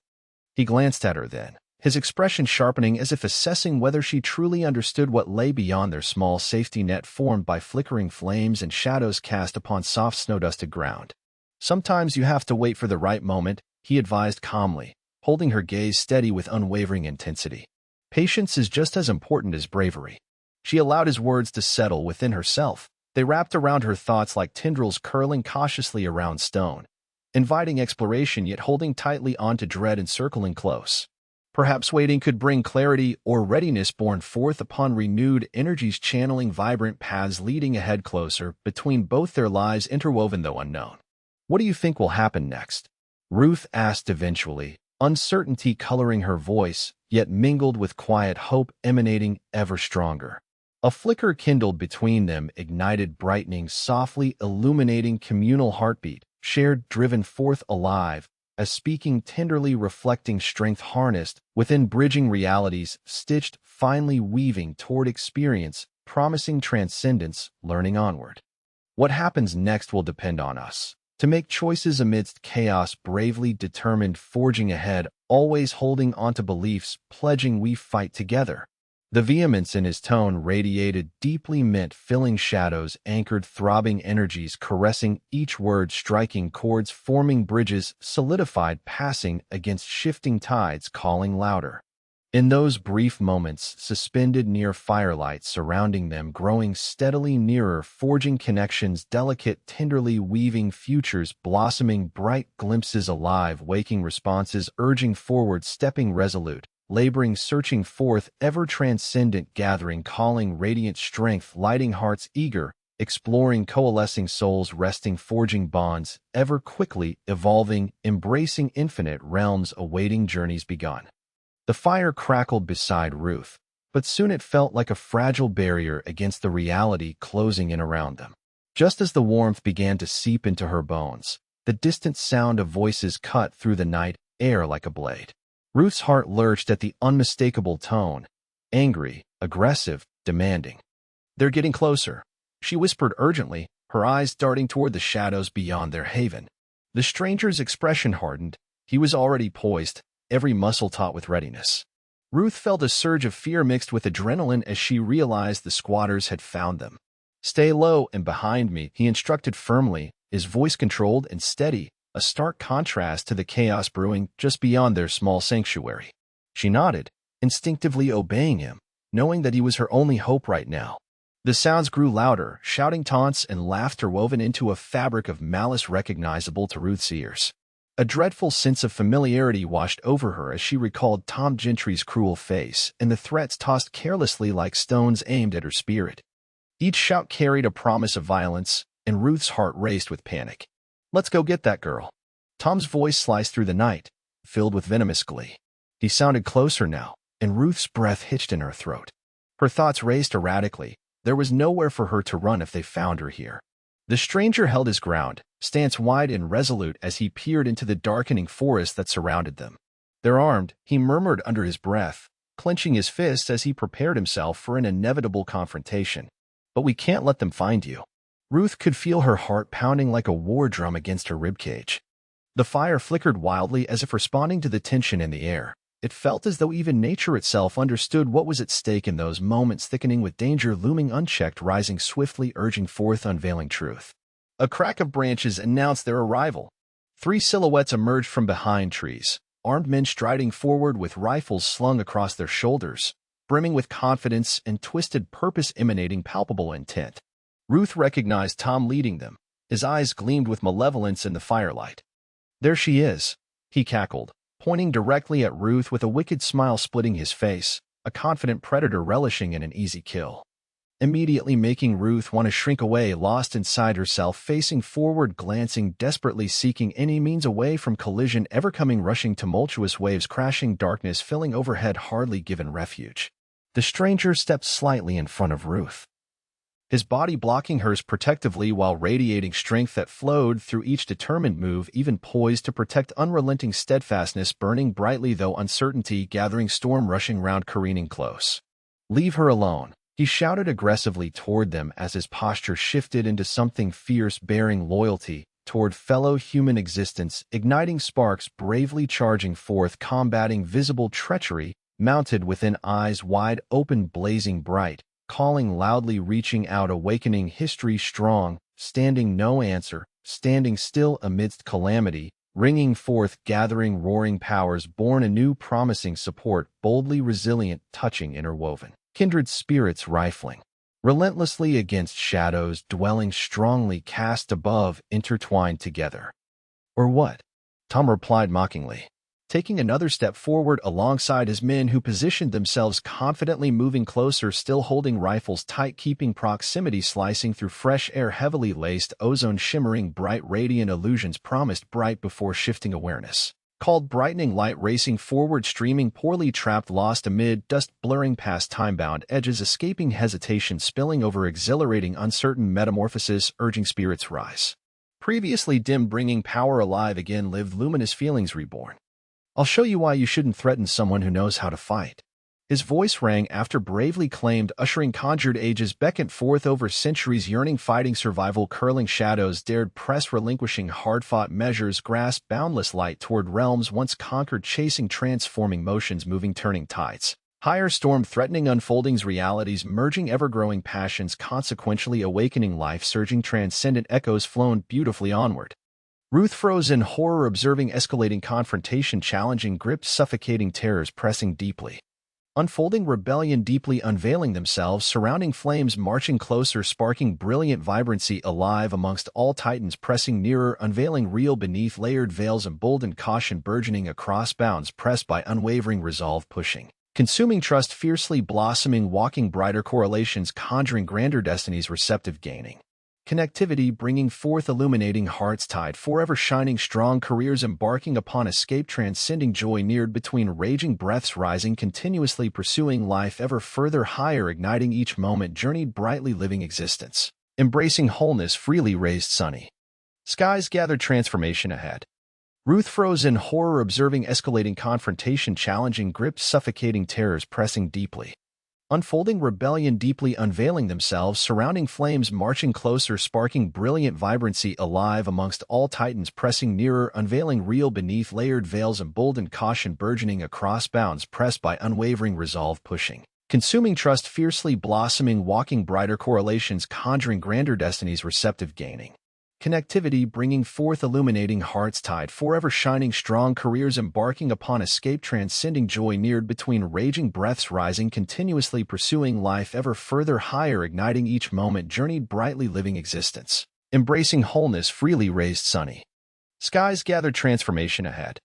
He glanced at her then, his expression sharpening as if assessing whether she truly understood what lay beyond their small safety net formed by flickering flames and shadows cast upon soft snow-dusted ground. "Sometimes you have to wait for the right moment," he advised calmly, holding her gaze steady with unwavering intensity. "Patience is just as important as bravery." She allowed his words to settle within herself. They wrapped around her thoughts like tendrils curling cautiously around stone, inviting exploration yet holding tightly onto dread and circling close. Perhaps waiting could bring clarity or readiness born forth upon renewed energies channeling vibrant paths leading ahead closer between both their lives interwoven though unknown. "What do you think will happen next?" Ruth asked eventually, uncertainty coloring her voice, yet mingled with quiet hope emanating ever stronger. A flicker kindled between them, ignited brightening, softly illuminating communal heartbeat, shared driven forth alive, as speaking tenderly reflecting strength harnessed within bridging realities, stitched, finely weaving toward experience, promising transcendence, learning onward. "What happens next will depend on us. To make choices amidst chaos, bravely determined, forging ahead, always holding onto beliefs, pledging we fight together." The vehemence in his tone radiated deeply meant, filling shadows, anchored throbbing energies, caressing each word, striking chords, forming bridges, solidified, passing against shifting tides, calling louder. In those brief moments, suspended near firelight surrounding them, growing steadily nearer, forging connections, delicate, tenderly weaving futures, blossoming bright glimpses alive, waking responses, urging forward, stepping resolute, laboring, searching forth, ever-transcendent, gathering, calling, radiant strength, lighting hearts eager, exploring, coalescing souls, resting, forging bonds, ever quickly evolving, embracing infinite realms, awaiting journeys begun. The fire crackled beside Ruth, but soon it felt like a fragile barrier against the reality closing in around them. Just as the warmth began to seep into her bones, the distant sound of voices cut through the night air like a blade. Ruth's heart lurched at the unmistakable tone, angry, aggressive, demanding. "They're getting closer," she whispered urgently, her eyes darting toward the shadows beyond their haven. The stranger's expression hardened. He was already poised, every muscle taut with readiness. Ruth felt a surge of fear mixed with adrenaline as she realized the squatters had found them. "Stay low and behind me," he instructed firmly, his voice controlled and steady, a stark contrast to the chaos brewing just beyond their small sanctuary. She nodded, instinctively obeying him, knowing that he was her only hope right now. The sounds grew louder, shouting taunts and laughter woven into a fabric of malice recognizable to Ruth's ears. A dreadful sense of familiarity washed over her as she recalled Tom Gentry's cruel face and the threats tossed carelessly like stones aimed at her spirit. Each shout carried a promise of violence, and Ruth's heart raced with panic. "Let's go get that girl." Tom's voice sliced through the night, filled with venomous glee. He sounded closer now, and Ruth's breath hitched in her throat. Her thoughts raced erratically. There was nowhere for her to run if they found her here. The stranger held his ground, stance wide and resolute as he peered into the darkening forest that surrounded them. "They're armed," he murmured under his breath, clenching his fists as he prepared himself for an inevitable confrontation. "But we can't let them find you." Ruth could feel her heart pounding like a war drum against her ribcage. The fire flickered wildly as if responding to the tension in the air. It felt as though even nature itself understood what was at stake in those moments, thickening with danger looming unchecked, rising swiftly, urging forth, unveiling truth. A crack of branches announced their arrival. 3 silhouettes emerged from behind trees, armed men striding forward with rifles slung across their shoulders, brimming with confidence and twisted purpose emanating palpable intent. Ruth recognized Tom leading them. His eyes gleamed with malevolence in the firelight. "There she is," he cackled, pointing directly at Ruth with a wicked smile splitting his face, a confident predator relishing in an easy kill. Immediately making Ruth want to shrink away, lost inside herself, facing forward, glancing, desperately seeking any means away from collision, ever coming rushing, tumultuous waves crashing, darkness filling overhead, hardly given refuge. The stranger stepped slightly in front of Ruth, his body blocking hers protectively while radiating strength that flowed through each determined move, even poised to protect, unrelenting steadfastness burning brightly though uncertainty gathering, storm rushing round, careening close. "Leave her alone," he shouted aggressively toward them as his posture shifted into something fierce, bearing loyalty toward fellow human existence, igniting sparks bravely charging forth, combating visible treachery, mounted within eyes wide open, blazing bright, calling loudly, reaching out, awakening history strong, standing no answer, standing still amidst calamity, ringing forth, gathering roaring powers, born anew, promising support, boldly resilient, touching, interwoven, kindred spirits rifling, relentlessly against shadows, dwelling strongly, cast above, intertwined together. "Or what?" Tom replied mockingly, taking another step forward alongside his men who positioned themselves confidently, moving closer, still holding rifles tight, keeping proximity, slicing through fresh air, heavily laced ozone, shimmering bright, radiant illusions promised bright before shifting awareness. Called brightening light racing forward, streaming, poorly trapped, lost amid dust, blurring past time-bound edges, escaping hesitation, spilling over, exhilarating, uncertain metamorphosis, urging spirits rise. Previously dimmed, bringing power alive again, lived luminous feelings reborn. "I'll show you why you shouldn't threaten someone who knows how to fight." His voice rang after bravely claimed, ushering conjured ages beckoned forth over centuries, yearning, fighting survival, curling shadows, dared press, relinquishing hard-fought measures, grasp boundless light toward realms once conquered, chasing transforming motions, moving, turning tides. Higher storm, threatening unfoldings, realities, merging ever-growing passions, consequentially awakening life, surging transcendent echoes flown beautifully onward. Ruth froze in horror, observing escalating confrontation, challenging, gripped, suffocating terrors pressing deeply. unfolding rebellion deeply unveiling themselves, surrounding flames marching closer, sparking brilliant vibrancy, alive amongst all titans pressing nearer, unveiling real beneath layered veils, emboldened caution burgeoning across bounds, pressed by unwavering resolve, pushing, consuming trust, fiercely blossoming, walking brighter correlations, conjuring grander destinies, receptive gaining connectivity, bringing forth illuminating hearts, tied forever shining strong careers, embarking upon escape, transcending joy neared between raging breaths, rising continuously, pursuing life ever further higher, igniting each moment, journeyed brightly, living existence, embracing wholeness, freely raised sunny skies, gathered transformation ahead. Ruth froze in horror, observing escalating confrontation, challenging gripped, suffocating terrors pressing deeply, unfolding rebellion deeply unveiling themselves, surrounding flames marching closer, sparking brilliant vibrancy, alive amongst all titans pressing nearer, unveiling real beneath layered veils, emboldened caution burgeoning across bounds, pressed by unwavering resolve, pushing, consuming trust, fiercely blossoming, walking brighter correlations, conjuring grander destinies, receptive gaining connectivity, bringing forth illuminating hearts, tied forever shining strong careers, embarking upon escape, transcending joy neared between raging breaths, rising continuously, pursuing life ever further higher, igniting each moment, journeyed brightly, living existence, embracing wholeness, freely raised sunny skies, gathered transformation ahead.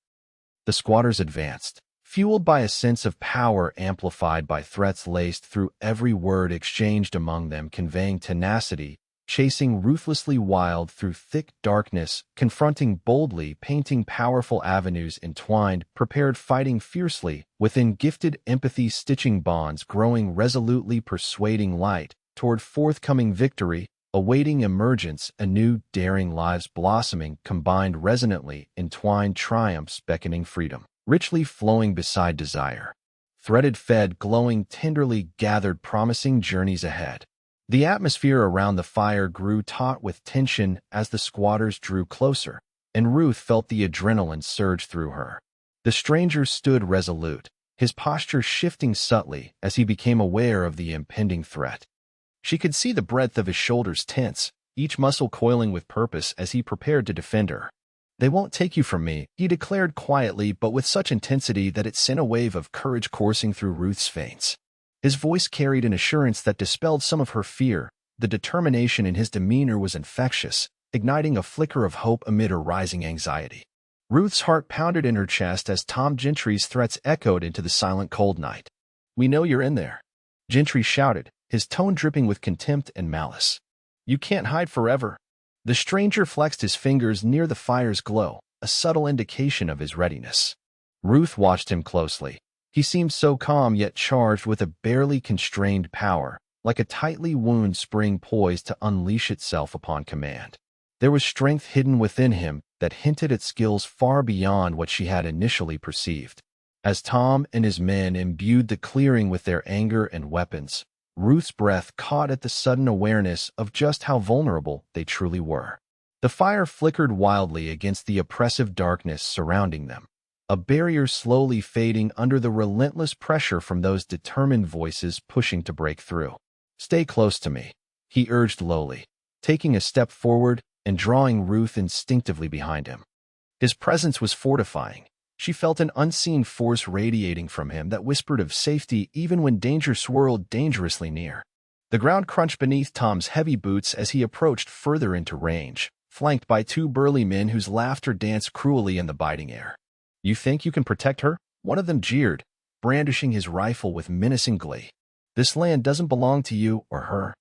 The squatters advanced, fueled by a sense of power amplified by threats laced through every word exchanged among them, conveying tenacity, chasing ruthlessly wild through thick darkness, confronting boldly, painting powerful avenues entwined, prepared, fighting fiercely, within gifted empathy, stitching bonds, growing resolutely, persuading light toward forthcoming victory, awaiting emergence, anew, daring lives blossoming, combined resonantly, entwined triumphs beckoning freedom, richly flowing beside desire. Threaded, fed, glowing, tenderly gathered, promising journeys ahead. The atmosphere around the fire grew taut with tension as the squatters drew closer, and Ruth felt the adrenaline surge through her. The stranger stood resolute, his posture shifting subtly as he became aware of the impending threat. She could see the breadth of his shoulders tense, each muscle coiling with purpose as he prepared to defend her. "They won't take you from me," he declared quietly but with such intensity that it sent a wave of courage coursing through Ruth's veins. His voice carried an assurance that dispelled some of her fear. The determination in his demeanor was infectious, igniting a flicker of hope amid her rising anxiety. Ruth's heart pounded in her chest as Tom Gentry's threats echoed into the silent cold night. "We know you're in there," Gentry shouted, his tone dripping with contempt and malice. "You can't hide forever." The stranger flexed his fingers near the fire's glow, a subtle indication of his readiness. Ruth watched him closely. He seemed so calm yet charged with a barely constrained power, like a tightly wound spring poised to unleash itself upon command. There was strength hidden within him that hinted at skills far beyond what she had initially perceived. As Tom and his men imbued the clearing with their anger and weapons, Ruth's breath caught at the sudden awareness of just how vulnerable they truly were. The fire flickered wildly against the oppressive darkness surrounding them, a barrier slowly fading under the relentless pressure from those determined voices pushing to break through. "Stay close to me," he urged lowly, taking a step forward and drawing Ruth instinctively behind him. His presence was fortifying. She felt an unseen force radiating from him that whispered of safety even when danger swirled dangerously near. The ground crunched beneath Tom's heavy boots as he approached further into range, flanked by two burly men whose laughter danced cruelly in the biting air. "You think you can protect her?" one of them jeered, brandishing his rifle with menacing glee. "This land doesn't belong to you or her."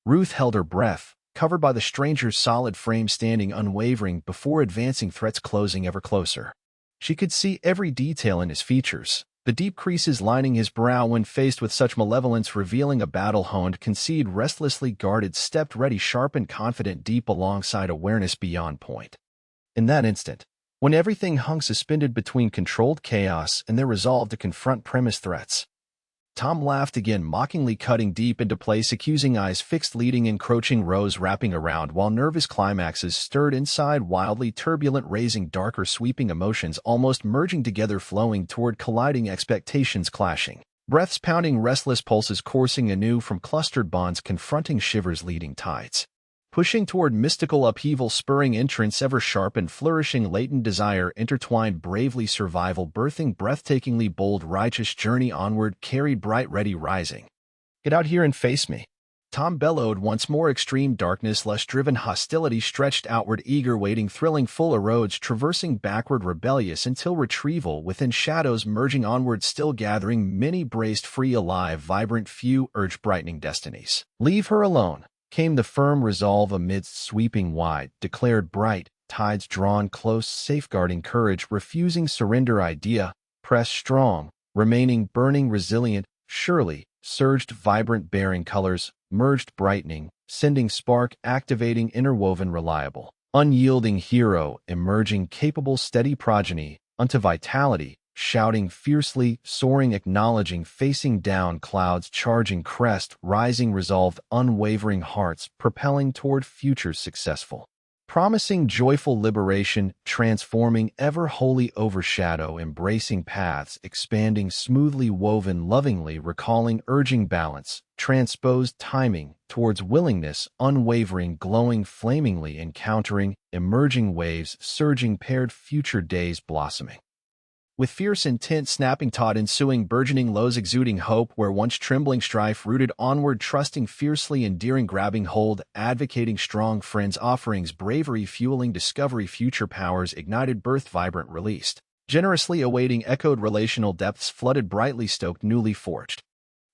Ruth held her breath, covered by the stranger's solid frame standing unwavering before advancing threats closing ever closer. She could see every detail in his features, the deep creases lining his brow when faced with such malevolence, revealing a battle-honed, concede restlessly guarded, stepped ready, sharp and confident, deep alongside awareness beyond point. In that instant, when everything hung suspended between controlled chaos and their resolve to confront premise threats, Tom laughed again, mockingly, cutting deep into place, accusing eyes fixed, leading encroaching rows wrapping around, while nervous climaxes stirred inside, wildly turbulent, raising darker, sweeping emotions, almost merging together, flowing toward colliding expectations, clashing, breaths pounding, restless pulses coursing anew from clustered bonds, confronting shivers, leading tides. pushing toward mystical upheaval, spurring entrance, ever sharp and flourishing, latent desire, intertwined bravely, survival, birthing, breathtakingly bold, righteous journey onward, carried bright, ready, rising. Get out here and face me. Tom bellowed once more. Extreme darkness, lust-driven hostility stretched outward, eager, waiting, thrilling, full erodes, traversing backward, rebellious until retrieval, within shadows merging onward, still gathering, many braced, free, alive, vibrant, few, urge brightening destinies. Leave her alone, came the firm resolve amidst sweeping wide, declared bright, tides drawn close, safeguarding courage, refusing surrender idea, press strong, remaining burning, resilient, surely, surged vibrant, bearing colors, merged brightening, sending spark, activating, interwoven, reliable, unyielding hero, emerging, capable, steady progeny, unto vitality, shouting fiercely, soaring, acknowledging, facing down clouds, charging crest, rising, resolved, unwavering hearts, propelling toward futures successful. Promising joyful liberation, transforming, ever wholly overshadow, embracing paths, expanding, smoothly woven, lovingly recalling, urging balance, transposed timing, towards willingness, unwavering, glowing, flamingly encountering, emerging waves, surging, paired, future days blossoming. With fierce intent, snapping taut, ensuing, burgeoning lows, exuding hope, where once trembling strife, rooted onward, trusting, fiercely endearing, grabbing hold, advocating, strong friends, offerings, bravery, fueling, discovery, future powers, ignited, birth, vibrant, released. Generously awaiting, echoed, relational depths, flooded, brightly stoked, newly forged.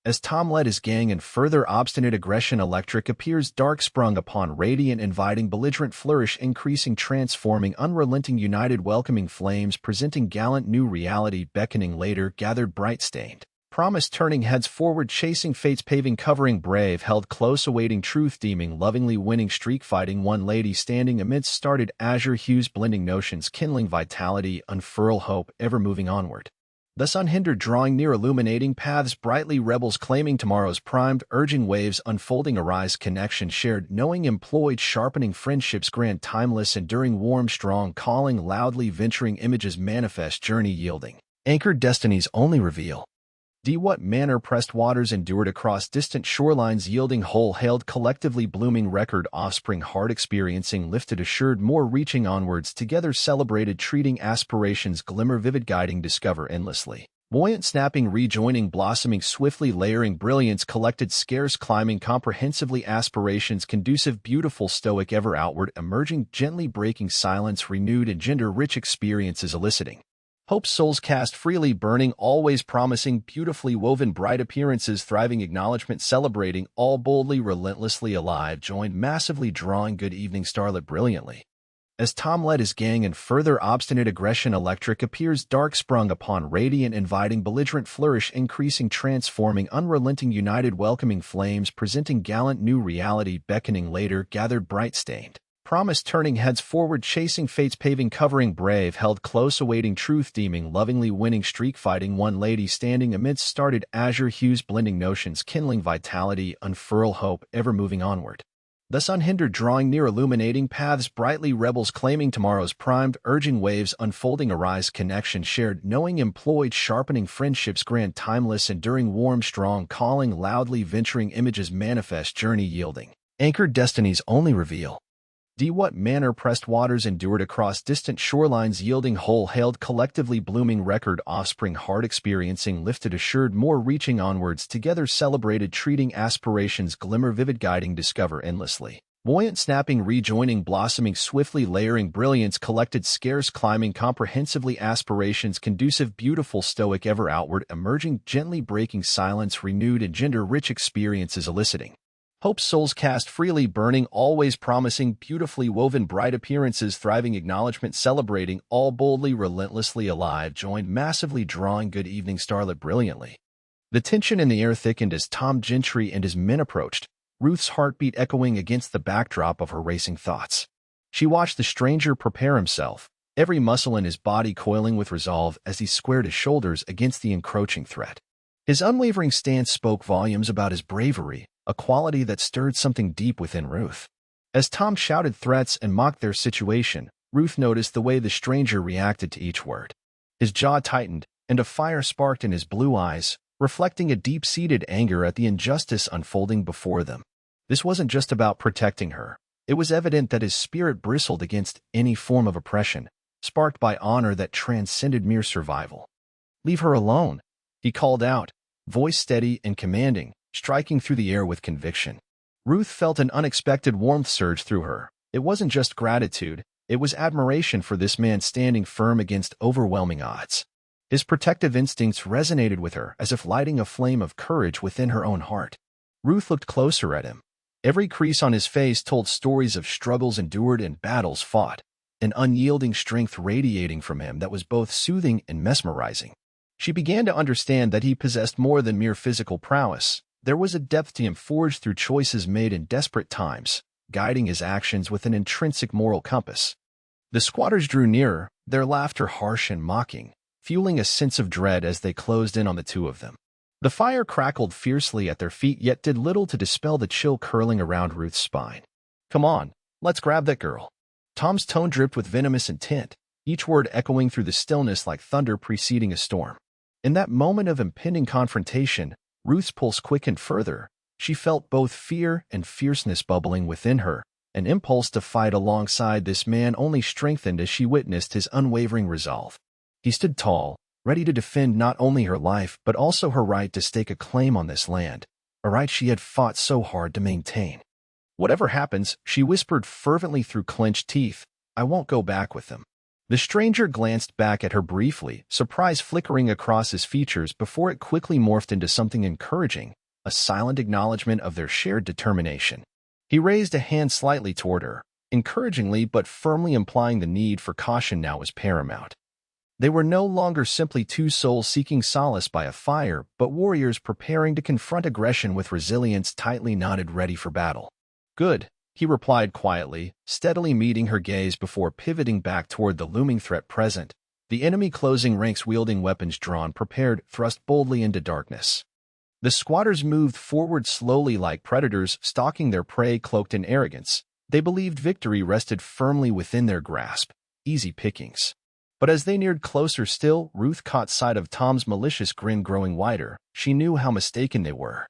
As Tom led his gang in further obstinate aggression, electric appears, dark sprung upon, radiant, inviting, belligerent flourish, increasing, transforming, unrelenting, united, welcoming flames, presenting gallant new reality, beckoning later, gathered, bright, stained. Promise, turning heads forward, chasing fates, paving, covering, brave, held close, awaiting truth, deeming, lovingly winning, streak fighting, one lady standing amidst started azure hues, blending notions, kindling vitality, unfurl hope, ever moving onward. Thus unhindered, drawing near, illuminating paths brightly, rebels claiming tomorrow's primed, urging waves unfolding, arise, connection shared, knowing employed, sharpening friendships, grand, timeless, enduring, warm, strong, calling loudly, venturing, images manifest, journey yielding, anchored destinies only reveal. What manner pressed waters endured across distant shorelines, yielding whole, hailed collectively, blooming record, offspring, heart experiencing, lifted, assured, more reaching onwards, together celebrated, treating aspirations, glimmer, vivid, guiding, discover endlessly. Buoyant, snapping, rejoining, blossoming, swiftly layering, brilliance collected, scarce, climbing, comprehensively, aspirations, conducive, beautiful, stoic, ever outward, emerging, gently breaking silence, renewed, engender, rich experiences eliciting. Hope's souls cast freely, burning, always promising, beautifully woven, bright appearances, thriving, acknowledgement, celebrating, all boldly, relentlessly alive, joined, massively drawing, good evening, starlit, brilliantly. As Tom led his gang in further obstinate aggression, electric appears, dark sprung upon, radiant, inviting, belligerent flourish, increasing, transforming, unrelenting, united, welcoming flames, presenting gallant new reality, beckoning later, gathered, bright, stained. Promise, turning heads forward, chasing fates, paving, covering, brave, held close, awaiting truth, deeming, lovingly winning, streak fighting, one lady standing amidst started azure hues, blending notions, kindling vitality, unfurl hope, ever moving onward. Thus unhindered, drawing near, illuminating paths brightly, rebels claiming tomorrow's primed, urging waves unfolding, arise, connection shared, knowing employed, sharpening friendships, grand, timeless, enduring, warm, strong, calling loudly, venturing, images manifest, journey yielding, anchored destinies only reveal. What manner pressed waters endured across distant shorelines, yielding whole, hailed collectively, blooming record, offspring, heart experiencing, lifted, assured, more reaching onwards, together celebrated, treating aspirations, glimmer, vivid, guiding, discover endlessly. Buoyant, snapping, rejoining, blossoming, swiftly layering, brilliance collected, scarce, climbing, comprehensively, aspirations, conducive, beautiful, stoic, ever outward, emerging, gently breaking silence, renewed, engender, rich experiences eliciting. Hope's souls cast freely, burning, always promising, beautifully woven, bright appearances, thriving, acknowledgement, celebrating, all boldly, relentlessly alive, joined, massively drawing, good evening, starlit, brilliantly. The tension in the air thickened as Tom Gentry and his men approached, Ruth's heartbeat echoing against the backdrop of her racing thoughts. She watched the stranger prepare himself, every muscle in his body coiling with resolve as he squared his shoulders against the encroaching threat. His unwavering stance spoke volumes about his bravery, a quality that stirred something deep within Ruth. As Tom shouted threats and mocked their situation, Ruth noticed the way the stranger reacted to each word. His jaw tightened, and a fire sparked in his blue eyes, reflecting a deep-seated anger at the injustice unfolding before them. This wasn't just about protecting her. It was evident that his spirit bristled against any form of oppression, sparked by honor that transcended mere survival. "Leave her alone," he called out, voice steady and commanding, striking through the air with conviction. Ruth felt an unexpected warmth surge through her. It wasn't just gratitude, it was admiration for this man standing firm against overwhelming odds. His protective instincts resonated with her as if lighting a flame of courage within her own heart. Ruth looked closer at him. Every crease on his face told stories of struggles endured and battles fought, an unyielding strength radiating from him that was both soothing and mesmerizing. She began to understand that he possessed more than mere physical prowess. There was a depth to him forged through choices made in desperate times, guiding his actions with an intrinsic moral compass. The squatters drew nearer, their laughter harsh and mocking, fueling a sense of dread as they closed in on the two of them. The fire crackled fiercely at their feet yet did little to dispel the chill curling around Ruth's spine. "Come on, let's grab that girl." Tom's tone dripped with venomous intent, each word echoing through the stillness like thunder preceding a storm. In that moment of impending confrontation, Ruth's pulse quickened further. She felt both fear and fierceness bubbling within her. An impulse to fight alongside this man only strengthened as she witnessed his unwavering resolve. He stood tall, ready to defend not only her life but also her right to stake a claim on this land, a right she had fought so hard to maintain. "Whatever happens," she whispered fervently through clenched teeth, "I won't go back with them." The stranger glanced back at her briefly, surprise flickering across his features before it quickly morphed into something encouraging, a silent acknowledgement of their shared determination. He raised a hand slightly toward her, encouragingly but firmly implying the need for caution now was paramount. They were no longer simply two souls seeking solace by a fire, but warriors preparing to confront aggression with resilience tightly knotted ready for battle. "Good," he replied quietly, steadily meeting her gaze before pivoting back toward the looming threat present, the enemy closing ranks wielding weapons drawn prepared, thrust boldly into darkness. The squatters moved forward slowly like predators stalking their prey cloaked in arrogance. They believed victory rested firmly within their grasp, easy pickings. But as they neared closer still, Ruth caught sight of Tom's malicious grin growing wider. She knew how mistaken they were.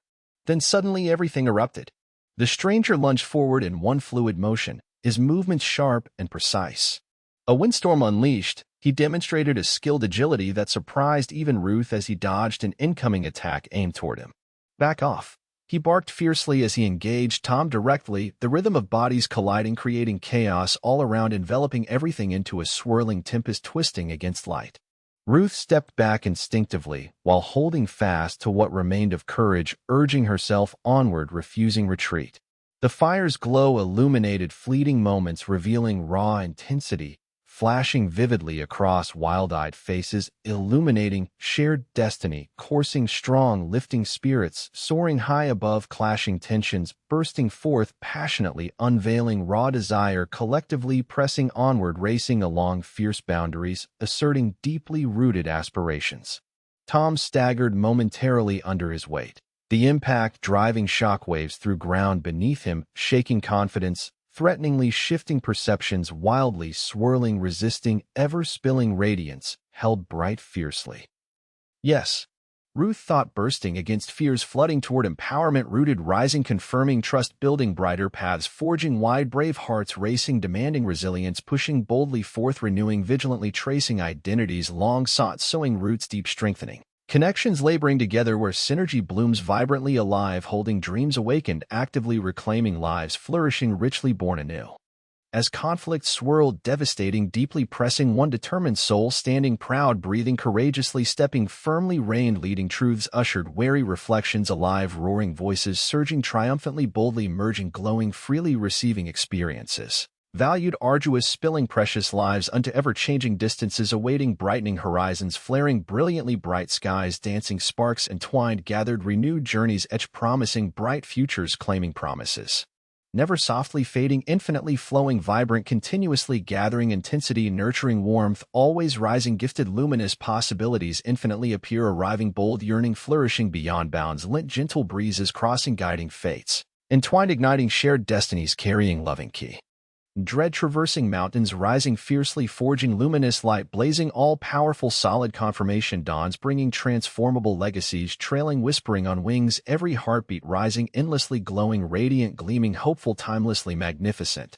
Then suddenly everything erupted. The stranger lunged forward in one fluid motion, his movements sharp and precise. A windstorm unleashed, he demonstrated a skilled agility that surprised even Ruth as he dodged an incoming attack aimed toward him. "Back off," he barked fiercely as he engaged Tom directly, the rhythm of bodies colliding creating chaos all around enveloping everything into a swirling tempest twisting against light. Ruth stepped back instinctively, while holding fast to what remained of courage, urging herself onward, refusing retreat. The fire's glow illuminated fleeting moments revealing raw intensity, flashing vividly across wild-eyed faces, illuminating shared destiny, coursing strong, lifting spirits, soaring high above clashing tensions, bursting forth passionately, unveiling raw desire, collectively pressing onward, racing along fierce boundaries, asserting deeply rooted aspirations. Tom staggered momentarily under his weight, the impact driving shockwaves through ground beneath him, shaking confidence, threateningly shifting perceptions, wildly swirling, resisting, ever-spilling radiance, held bright fiercely. Yes, Ruth thought, bursting against fears, flooding toward empowerment, rooted, rising, confirming, trust, building brighter paths, forging wide, brave hearts racing, demanding resilience, pushing boldly forth, renewing, vigilantly tracing identities long sought, sowing roots deep, strengthening. Connections laboring together where synergy blooms, vibrantly alive, holding dreams awakened, actively reclaiming lives, flourishing, richly born anew. As conflict swirled, devastating, deeply pressing, one determined soul standing proud, breathing courageously, stepping firmly, reigned, leading truths ushered, wary reflections alive, roaring voices surging triumphantly, boldly merging, glowing, freely receiving experiences. Valued, arduous, spilling precious lives unto ever-changing distances, awaiting brightening horizons, flaring brilliantly bright skies, dancing sparks entwined, gathered, renewed journeys etched, promising bright futures, claiming promises. Never softly fading, infinitely flowing, vibrant, continuously gathering intensity, nurturing warmth, always rising, gifted, luminous possibilities infinitely appear, arriving, bold, yearning, flourishing beyond bounds, lent gentle breezes crossing, guiding fates, entwined, igniting shared destinies, carrying loving key. dread traversing mountains rising fiercely forging luminous light blazing all-powerful solid confirmation dawns bringing transformable legacies trailing whispering on wings every heartbeat rising endlessly glowing radiant gleaming hopeful timelessly magnificent.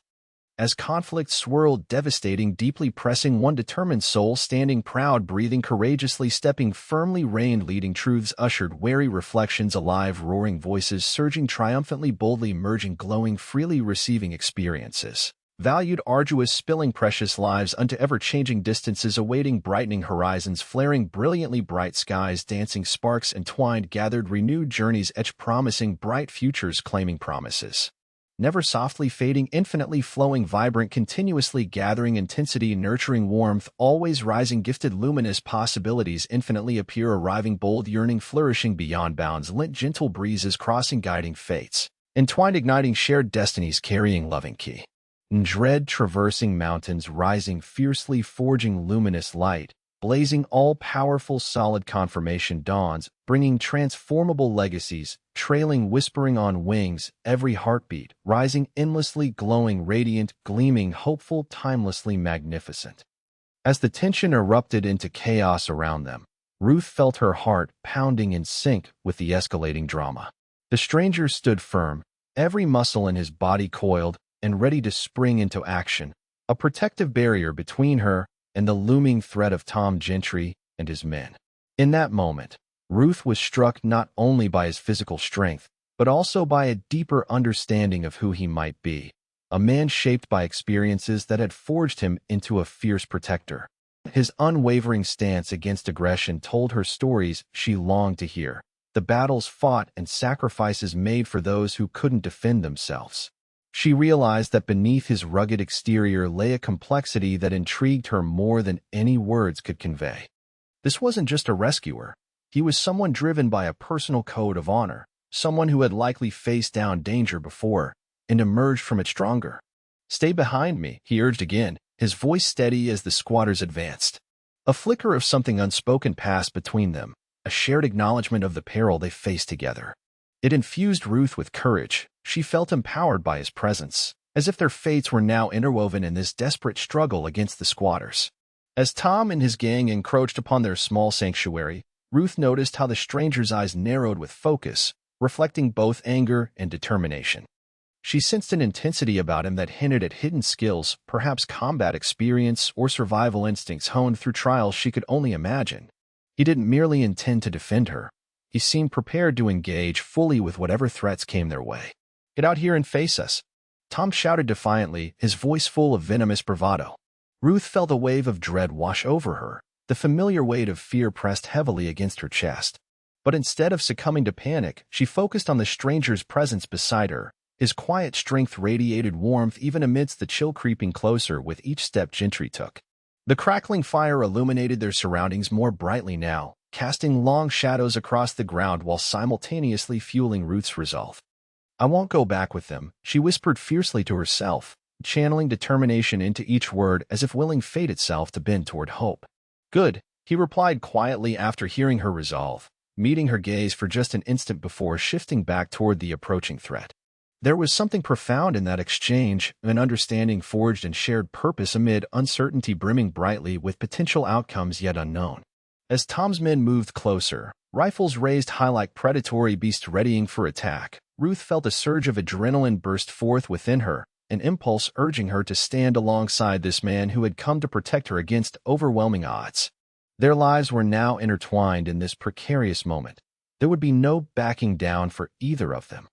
As conflict swirled devastating deeply pressing one determined soul standing proud breathing courageously stepping firmly reigned leading truths ushered wary reflections alive roaring voices surging triumphantly boldly merging glowing freely receiving experiences. Valued arduous spilling precious lives unto ever-changing distances awaiting brightening horizons flaring brilliantly bright skies dancing sparks entwined gathered renewed journeys etched promising bright futures claiming promises. Never softly fading infinitely flowing vibrant continuously gathering intensity nurturing warmth always rising gifted luminous possibilities infinitely appear arriving bold yearning flourishing beyond bounds lent gentle breezes crossing guiding fates entwined igniting shared destinies carrying loving key. Dread traversing mountains rising fiercely forging luminous light, blazing all-powerful solid confirmation dawns, bringing transformable legacies, trailing whispering on wings, every heartbeat, rising endlessly glowing radiant, gleaming hopeful timelessly magnificent. As the tension erupted into chaos around them, Ruth felt her heart pounding in sync with the escalating drama. The stranger stood firm, every muscle in his body coiled, and ready to spring into action, a protective barrier between her and the looming threat of Tom Gentry and his men. In that moment, Ruth was struck not only by his physical strength, but also by a deeper understanding of who he might be, a man shaped by experiences that had forged him into a fierce protector. His unwavering stance against aggression told her stories she longed to hear, the battles fought and sacrifices made for those who couldn't defend themselves. She realized that beneath his rugged exterior lay a complexity that intrigued her more than any words could convey. This wasn't just a rescuer. He was someone driven by a personal code of honor, someone who had likely faced down danger before and emerged from it stronger. "Stay behind me," he urged again, his voice steady as the squatters advanced. A flicker of something unspoken passed between them, a shared acknowledgement of the peril they faced together. It infused Ruth with courage. She felt empowered by his presence, as if their fates were now interwoven in this desperate struggle against the squatters. As Tom and his gang encroached upon their small sanctuary, Ruth noticed how the stranger's eyes narrowed with focus, reflecting both anger and determination. She sensed an intensity about him that hinted at hidden skills, perhaps combat experience or survival instincts honed through trials she could only imagine. He didn't merely intend to defend her. He seemed prepared to engage fully with whatever threats came their way. "Get out here and face us," Tom shouted defiantly, his voice full of venomous bravado. Ruth felt a wave of dread wash over her. The familiar weight of fear pressed heavily against her chest. But instead of succumbing to panic, she focused on the stranger's presence beside her. His quiet strength radiated warmth even amidst the chill creeping closer with each step Gentry took. The crackling fire illuminated their surroundings more brightly now, casting long shadows across the ground while simultaneously fueling Ruth's resolve. "I won't go back with them," she whispered fiercely to herself, channeling determination into each word as if willing fate itself to bend toward hope. "Good," he replied quietly after hearing her resolve, meeting her gaze for just an instant before shifting back toward the approaching threat. There was something profound in that exchange, an understanding forged in shared purpose amid uncertainty brimming brightly with potential outcomes yet unknown. As Tom's men moved closer, rifles raised high like predatory beasts readying for attack, Ruth felt a surge of adrenaline burst forth within her, an impulse urging her to stand alongside this man who had come to protect her against overwhelming odds. Their lives were now intertwined in this precarious moment. There would be no backing down for either of them.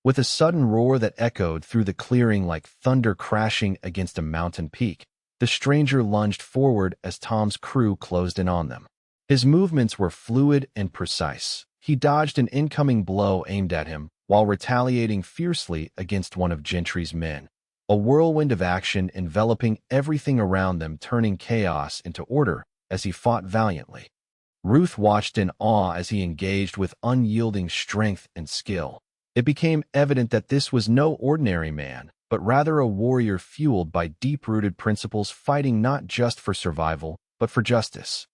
With a sudden roar that echoed through the clearing like thunder crashing against a mountain peak, the stranger lunged forward as Tom's crew closed in on them. His movements were fluid and precise. He dodged an incoming blow aimed at him, while retaliating fiercely against one of Gentry's men. A whirlwind of action enveloping everything around them, turning chaos into order as he fought valiantly. Ruth watched in awe as he engaged with unyielding strength and skill. It became evident that this was no ordinary man, but rather a warrior fueled by deep-rooted principles fighting not just for survival, but for justice.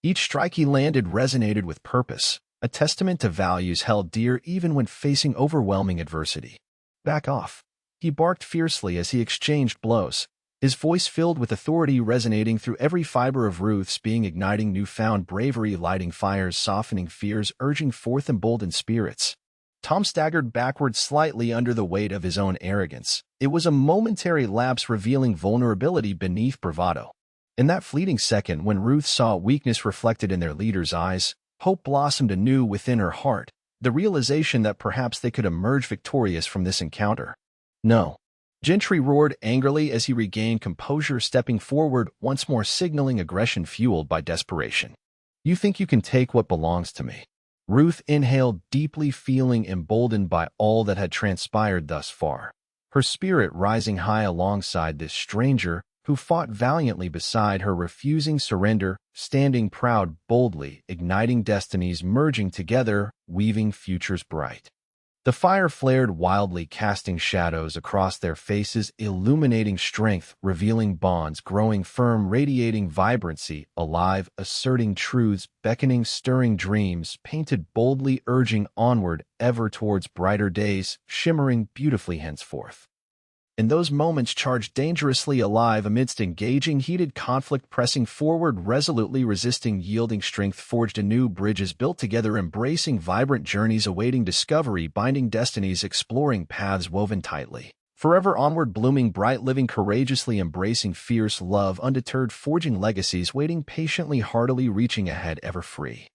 Each strike he landed resonated with purpose, a testament to values held dear even when facing overwhelming adversity. "Back off," He barked fiercely as he exchanged blows, his voice filled with authority resonating through every fiber of Ruth's being, igniting newfound bravery, lighting fires, softening fears, urging forth emboldened spirits. Tom staggered backward slightly under the weight of his own arrogance. It was a momentary lapse revealing vulnerability beneath bravado. In that fleeting second when Ruth saw weakness reflected in their leader's eyes, hope blossomed anew within her heart, the realization that perhaps they could emerge victorious from this encounter. "No," Gentry roared angrily as he regained composure, stepping forward, once more signaling aggression fueled by desperation. "You think you can take what belongs to me?" Ruth inhaled deeply, feeling emboldened by all that had transpired thus far, her spirit rising high alongside this stranger who fought valiantly beside her, refusing surrender, standing proud boldly, igniting destinies merging together, weaving futures bright. The fire flared wildly, casting shadows across their faces, illuminating strength, revealing bonds, growing firm, radiating vibrancy, alive, asserting truths, beckoning, stirring dreams, painted boldly, urging onward, ever towards brighter days, shimmering beautifully henceforth. In those moments charged dangerously alive amidst engaging, heated conflict, pressing forward, resolutely resisting, yielding strength, forged anew, bridges built together, embracing vibrant journeys, awaiting discovery, binding destinies, exploring paths woven tightly. Forever onward, blooming bright, living courageously, embracing fierce love, undeterred, forging legacies, waiting patiently, heartily, reaching ahead, ever free.